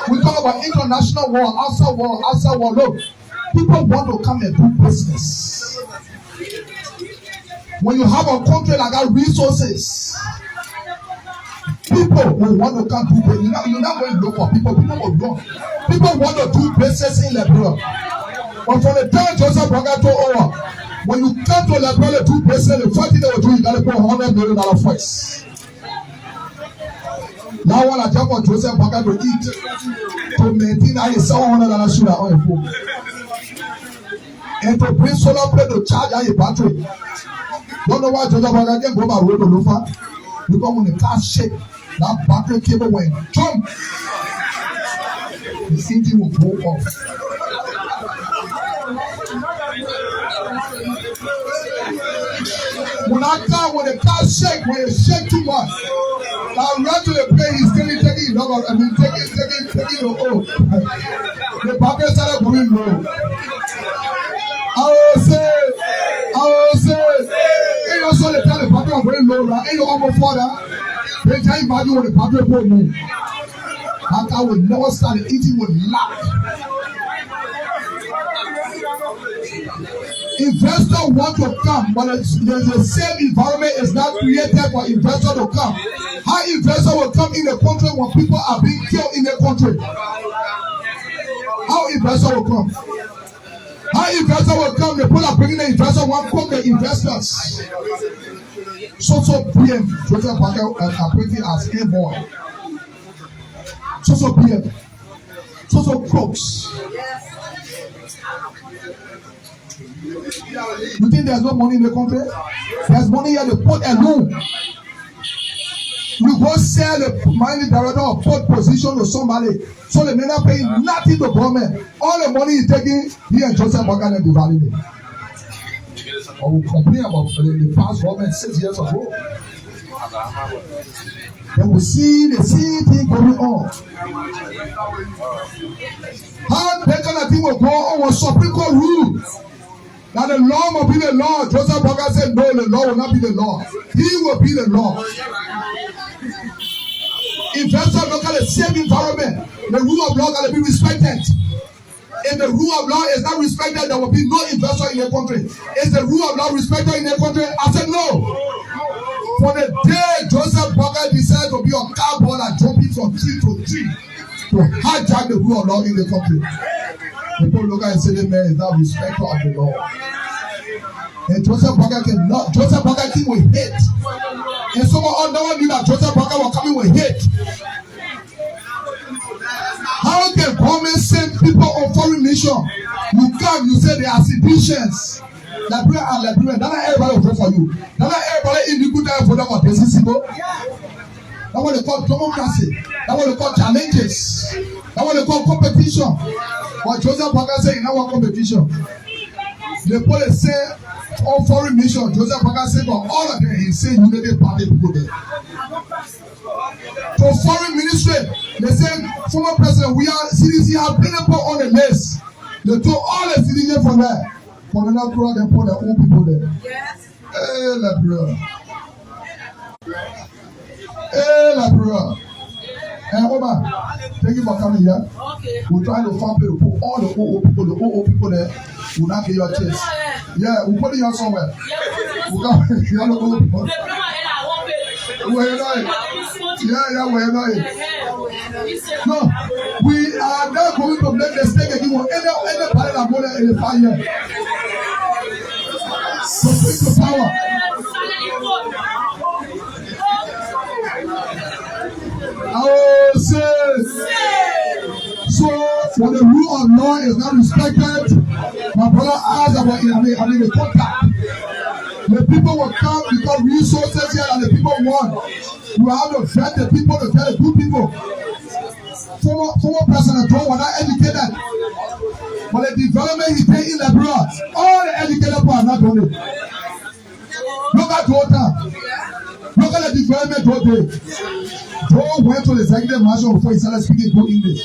We talk about international war, outside war. Look, people want to come and do business. When you have a country that got resources, people will want to come do business. You're not going to look for people. People will go. People want to do business in Liberia. But for the time Joseph Parker took over, when you come to Liberia to do business, the first thing they will do, you got to put $100 million first. Now when I tell for Joseph Parker to eat, to maintain that is $700 sugar on your phone, and to bring solar plate to charge your battery. Don't know why Joseph Parker can go by road to Lufa, because when the car shake, that battery cable went jump, the engine will go off. When the car shake, when it shake too much, now run to the plane, he's taking the oath. The battery started going low. I will say, and also the time the battery was going low, right? And you almost further, they tell you about you when the battery put me. That guy would never start eating with laugh. Investors want to come, but the same environment is not created for investors to come. How investors will come in the country when people are being killed in the country? How investors will come? How investors will come? The people are bringing the investors, want to come the investors. So PM, Joseph Parker appointed as a boy. So PM, so crooks. You think there's no money in the country? There's money here, they put alone. You go sell the mining director or port position to somebody, so they may not pay nothing to government. All the money he's taking, he and Joseph Parker and dividing it. I will complain about the past government 6 years ago. Then we see the same thing going on. How that kind of thing will go on was Supreme Court rule. Now the law will be the law. Joseph Parker said, no, the law will not be the law. He will be the law. Investors look at the same environment. The rule of law got to be respected. If the rule of law is not respected, there will be no investor in the country. Is the rule of law respected in the country? I said no. For the day Joseph Parker decided to be a cowboy and jumping from tree to tree to hijack the rule of law in the country, people look at and say the man is not respecter of the law. And Joseph Parker king will hate. And someone never knew that Joseph Parker was coming with hate. How can government send people on foreign mission? You come, you say they are seditions. Liberia and Liberia, not everybody will vote for you. Not everybody in the good time for them for this. That's what they call democracy. That's what they call challenges. That's what they call competition. But Joseph Parker said in our competition, the police say on foreign mission, Joseph Parker said for all of them, he said unity party people there. For foreign ministry, they said, former president, we are CDC have been put on the list. They took all the citizens from there. For another crowd, they put their own people there. Yes. Hey, Liberia. Hey, Liberia. Hey, Oma, thank you for coming here. Okay. We'll try to find people, put all the old people there. We'll not get your chance. Yeah, we'll put it here somewhere. We'll come, you know, the old people. No, we are not going to make the mistake again. Any party that go in the fire. So bring the power. I will say. So when the rule of law is not respected, my brother asked about the contact. The people will come because resources here and the people want. You have to vet the people, to vet the good people. Former President Trump was not educated. But the development he did in Liberia, all the educated people are not doing it. Look at Jota. Look at the development Jota. Joe went to the executive mansion before he started speaking good English.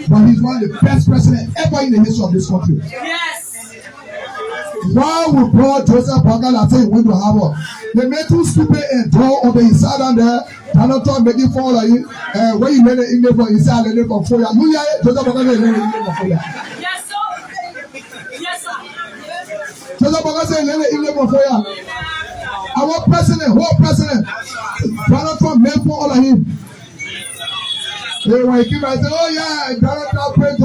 But he's one of the best presidents ever in the history of this country. Yes. Why would brought Joseph Bagal and say he went to Harvard? They made too stupid and draw on the inside and there. Donald Trump making fun of you. When you learn the English from inside, learn it from Foya. You hear Joseph Bagal learn the English from Foya. Yes, sir. Yes, sir. Joseph Bagal say learn the English from Foya. Our president, Donald Trump made fun of him. They were keep and say, oh yeah, Donald Trump prayed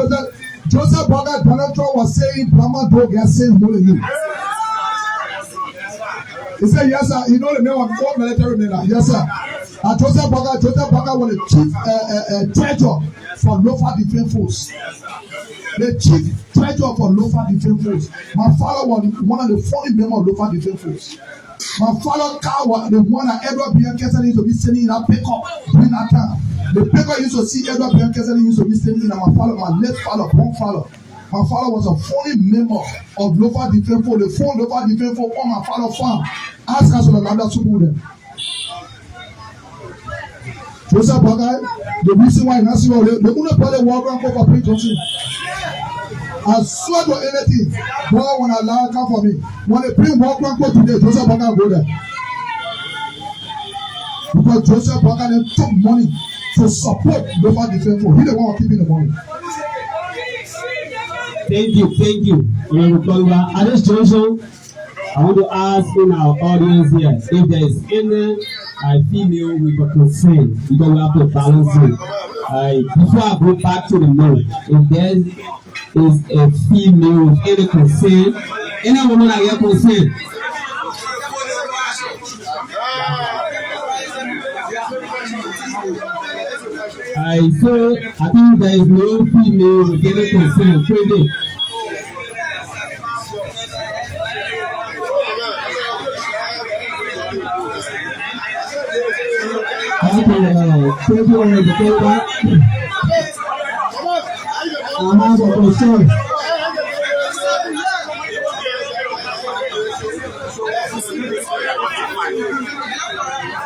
Joseph Bagal, Donald Trump was saying, Brahma dog has seen more than you. He said, yes, sir. You know the name of all military men. Yes, sir. Joseph Bagal was the chief treasurer for local defense force. The chief treasurer for local defense force. My father was one of the founding members of local defense force. My father car was the one that Edward Bianca used to be sitting in that pickup during that time. The paper used to see Edward Bianca used to be sitting in my father, my left father, wrong father. My father was a founding member of local defense force. The full local defense force on my father's farm. Ask us on the land of Sukude. Joseph Bagal, the reason why not see all the only brother walk around for Prince Johnson. I swear to anything, boy, when Allah come for me, when they bring walk around for today, Joseph Bagal go there. Because Joseph Bagal took money to support local defense force. He the one keeping the money. Thank you, Honorable Kolubah. At this junction, I want to ask in our audience here if there is any female with a concern, because we have to balance it. Before I go back to the note, if there is a female with any concern, any woman that have concern. So I think there is no female with any concern. Credit. Thank you, Honorable Kolubah. I have a concern.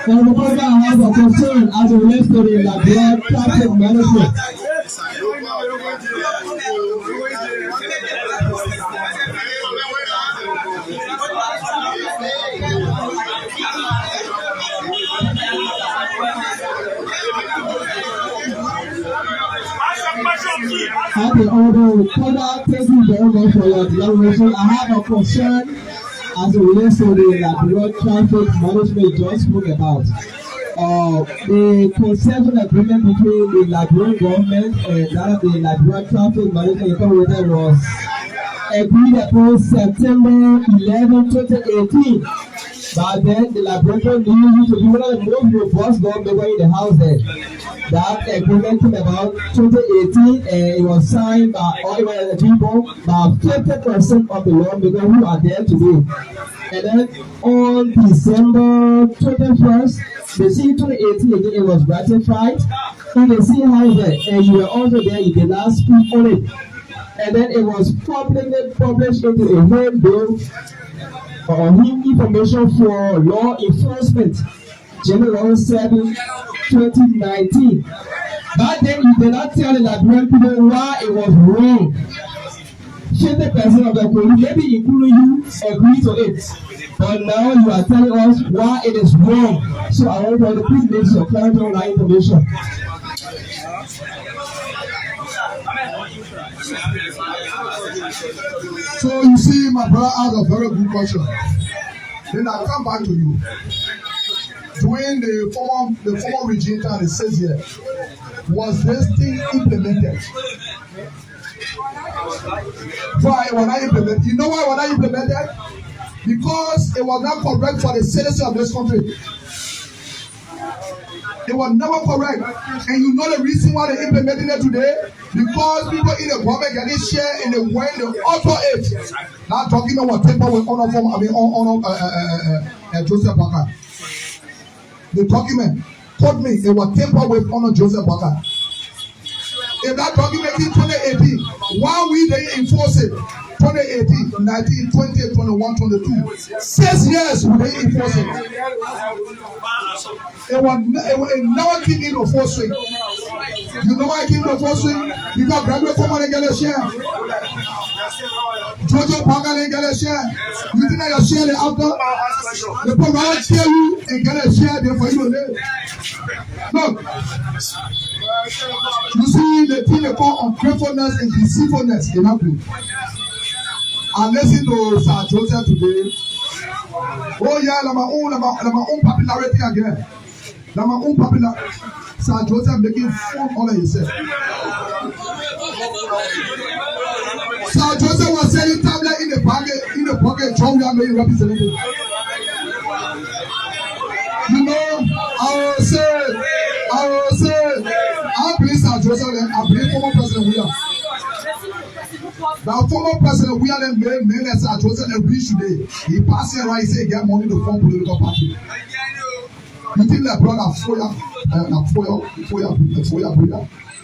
Honorable Kolubah has a concern as it relates to the Liberia traffic management. Happy Honorable Kolubah, thank you very much for your elaboration. I have a concern as it relates to the Liberia traffic management you just spoke about. The concession agreement between the Liberian government and that of the Liberia traffic management authority was agreed upon September 11, 2018. But then the Liberian needed to be one of the most robust government in the house there. That agreement came about 2018 and it was signed by all the people, about 50% of the lawmakers who are there today. And then on December 21st, the C 2018 again, it was ratified in the C House there, and you were also there in the last speech on it. And then it was publicly published into a handbill information for law enforcement, January 7, 2019. Back then, you did not tell the Liberian people why it was wrong. 50% of the police, maybe including you, agree to it. But now you are telling us why it is wrong. So I want you to please make some clarity on that information. So you see, my brother asked a very good question. Then I come back to you. During the former regime time, it says here, was this thing implemented? Why was not implemented? You know why was not implemented? Because it was not correct for the citizens of this country. It was never correct. And you know the reason why they implemented it today? Because people in the government getting share in the way they author it. Not talking about paper with honor from Joseph Baka. The document, quote me, it was tempered with honor Joseph Baka. If that document in 2018, why we they enforce it? 2018, 19, 20, 21, 22. 6 years we they enforce it. It never came into force. You know why it came into force? Because graduate from money get a share. Jojo Panga didn't get a share. You think that you share the after? The program share you and get a share there for you to live. Look. You see the thing they call ungratefulness and deceitfulness in Africa. I listen to Sir Joseph today. Oh yeah, my own popularity again. My own popular. Sir Joseph making fun of himself. Sir Joseph was selling tablet in the pocket. John we are making representative. You know, I will say, I believe Sir Joseph and I believe former President William. Now, former President William made as Sir Joseph and reach today. He passed here right, he said, get money to form political party. You think that brother Foya,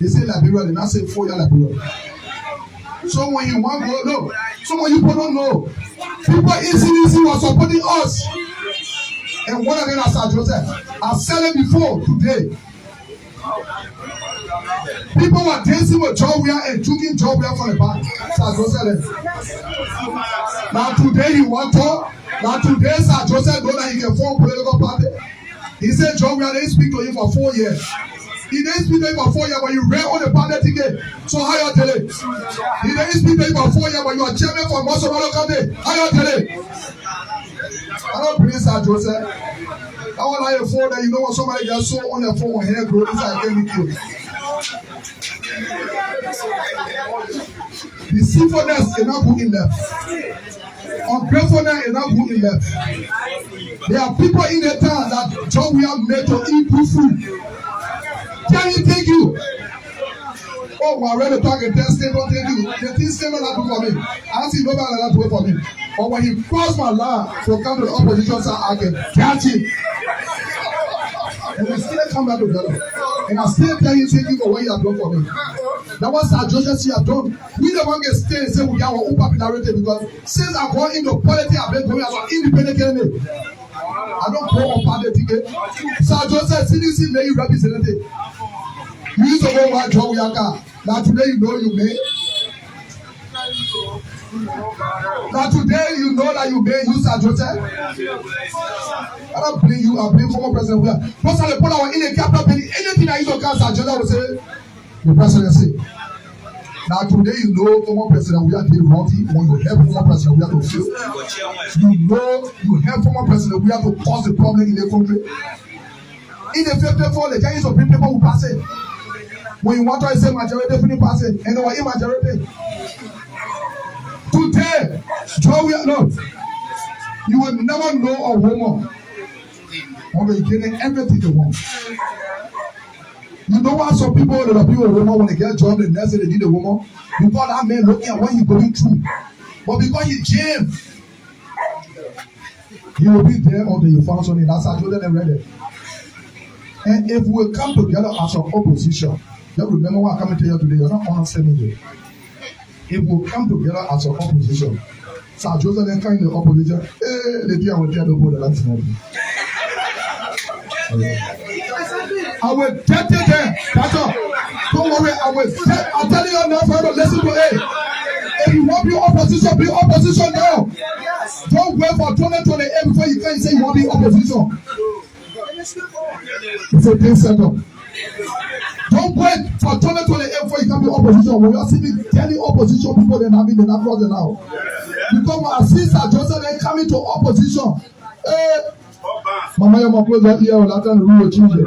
they say Liberia, they not say Foya Liberia. So when you want to go, no. So when you don't know, people easy was supporting us. And one of them as Sir Joseph, I've said it before today. People were dancing with Jowia and drinking Jowia from the back. Sir Joseph. Now today he want to. Now today Sir Joseph know that he can form political party. He said Jowia didn't speak to him for 4 years. He didn't speak to him for 4 years, but you ran on the party ticket. So how you tell it? He didn't speak to him for 4 years, but you are chairman for most of our country. How you tell it? I don't believe Sir Joseph. I want like a phone that you know what somebody gets so on their phone hair grow inside anything. Deceitfulness is not good in left. Ungratefulness is not good in left. There are people in the town that John we have made to eat good food. Can he take you? Oh, I read the talk and test they don't take you. The thing still not do for me. I don't see nobody that do it for me. But when he crossed my line to come to the opposition side, I can catch him. And we still come back together. And I still tell you, thank you for what you have done for me. That was Sir Joseph she have done. We the one get stay and say we have our own popularity because since I go into politics, I've been going as an independent candidate. I don't go on party ticket. Sir Joseph, CDC made you representative. You used to go by John Yaka. Now today you know you may. Now today you know that you may use Sir Joseph. I don't blame you. I blame former President William. Most of the people are in the capital building. Anything that you don't cast Sir Joseph will say the presidency. Now today you know former President William did wrongly. When you help former President William to fail, you know you help former President William to cause the problem in the country. In the 54, the Chinese of people will pass it. When you want to say majority, definitely pass it. And they were in majority. Today, no, you will never know a woman when they getting everything they want. You know why some people that appeal a woman when they get job, the next day they need a woman? Because that man looking at what he's going through. But because he jammed, he will be there until you found something. That's how I told them already. And if we come together as an opposition, just remember what I'm coming to you today. You're not understanding it. If we come together as an opposition, Sir Joseph then kind of opposition, the day I will tell the board that's not me. I will get it there. That's all. Don't worry, I will get. I'm telling you now, for listen to it. If you want to be opposition, be opposition now. Don't wait for 2028 before you can say you want to be opposition. It's a thing set up. Don't wait for 2028 before you can be opposition. When you are seeing telling opposition people, then having the cross now. Because my sister Joseph then coming to opposition. Mama, you're my close that year, I'll attend the rule of children.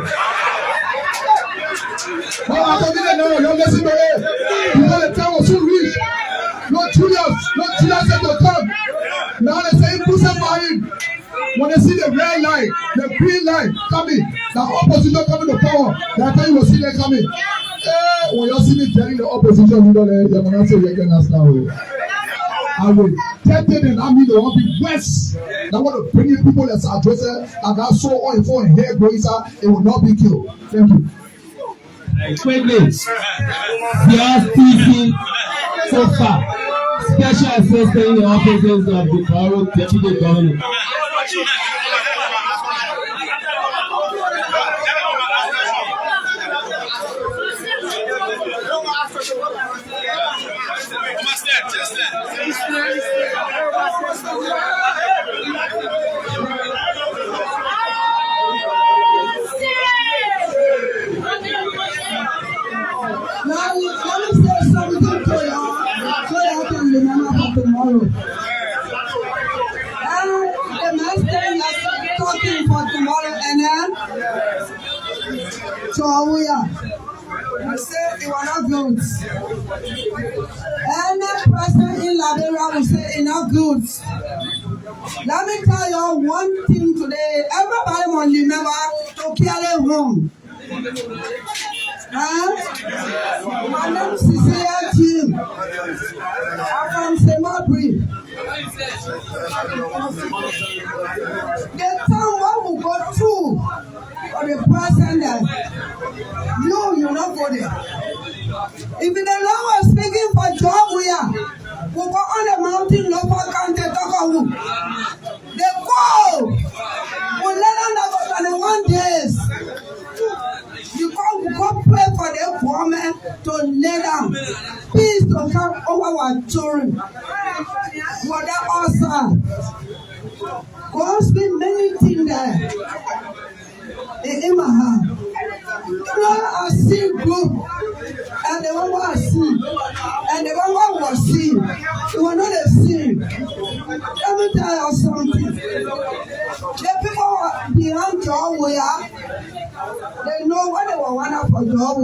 Now, I'm talking now, you're listening to it. You know the time was so rich. No Julius said to come. Now they say, put some fire. When they see the red light, the green light coming, the opposition coming to power, that time you will see them coming. When you see me telling the opposition, you know, they're going to say, you're going to start. I will tell them and I mean they want to be west. I want to bring in people that's addressing and that so on for hair growing, it will not be killed. Thank you. Quickly, just teaching so far. Special assistant in the offices of the Borough Deputy Governor. Now, let me say something to you so that I can remember for tomorrow. The master is talking for tomorrow, and then so we are. You say it was not good. Any person in Liberia will say it's not good. Let me tell you one thing today. Everybody must remember to carry home. My name is Cecilia Jim. I'm from Semabri. The time what we go through for the person that you will not go there. If the Lord was speaking for job, we go on the mountain, local county, talk of they go. We let them know 21 days. You go pray for the woman to lay down. Peace to come over our children. For that also. God speak many things there. In my heart. I see group. And the one was see. And the one was see. You were not a see. Let me tell you something. The people behind your way are. They know what they were one for job.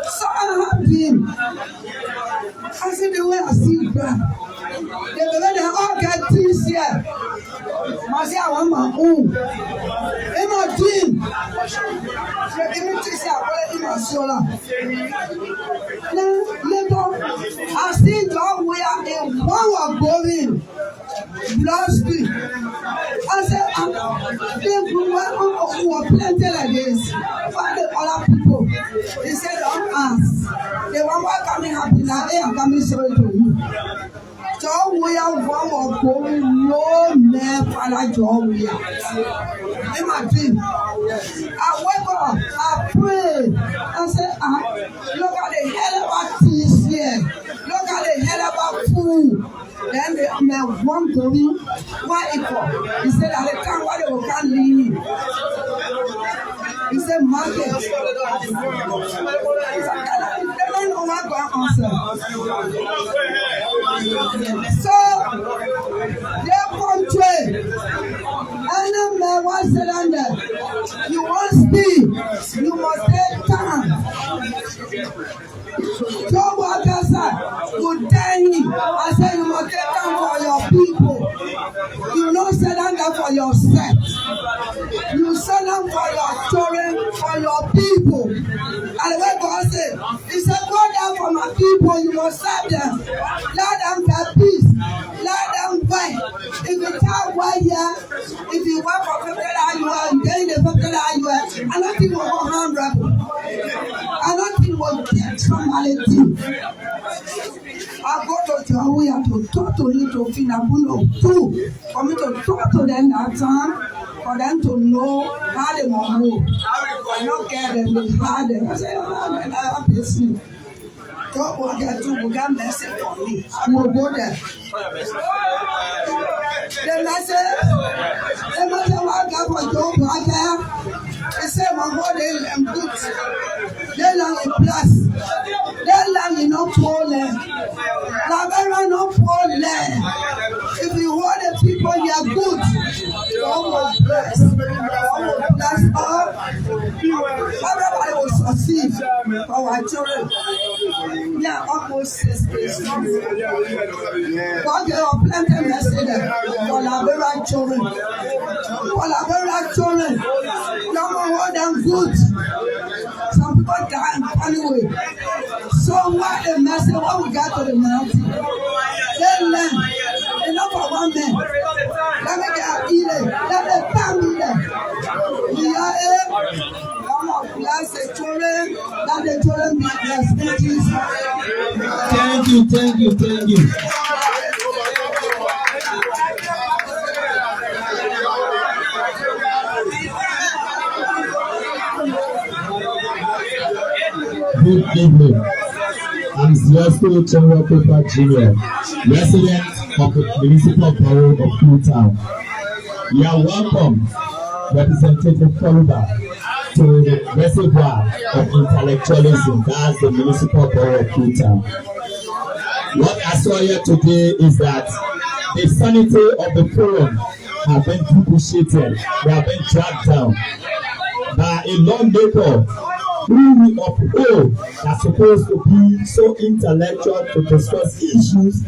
So I have him. I see the way I see that. They believe they all get things here. I say I want my own. In my dream. They give me things here. I put it in my soul. Then later, I see job where a one was going. Blood street. I said, they were plenty like this. Find the other people. He said, don't ask. They were coming happy now. Hey, I'm coming sorry to you. Job we are one was going. No man father job we are. In my dream. I wake up. I pray. I said, look at the hell about things here. Look at the hell about food. Then they one going, why equal? He said, at the time, why they can't leave. He said, market. They don't know what going answer. So, their country, any man was said under, you want speed, you must take time. Job Wakasa would tell him, I said, you must take time for your people. You not sit down there for yourself. You sit down for your children, for your people. And the way God said, He said, go down for my people, you must serve them. Let them get peace. Let them wait. If you can't wait here, if you work for 50 hours, you gain the 50 hours, I don't think we'll go harm rebel. I don't think we'll get normality. I go to Jehovah to talk to him to Finabuno too. For me to talk to them that time, for them to know how they will move. I don't care them, they hard them. I say, I have this thing. God will get to, will get message for me. I will go there. Then I say, what God for Job right there? They say, my God, they good. They long in plus. They long in no poor land. Liberia no poor land. If you hold the people, you are good. our children. They are almost 60 something. God gave us plenty message for Liberia children. For Liberia children, number one, them good. Some people die in funny way. So what the message when we got to the mountain? They learn enough for one man. Let me get eat it. Let the family eat it. We are bless the children. Let the children be blessed. Thank you. Good evening. I'm Yekeh Kolubah Jr., resident of the Municipal Borough of Freetown. You are welcome, Representative Kolubah, to the reservoir of intellectualism, that's the Municipal Borough of Freetown. What I saw here today is that the sanity of the forum have been depreciated, they have been dragged down by a lawmaker who we uphold are supposed to be so intellectual to discuss issues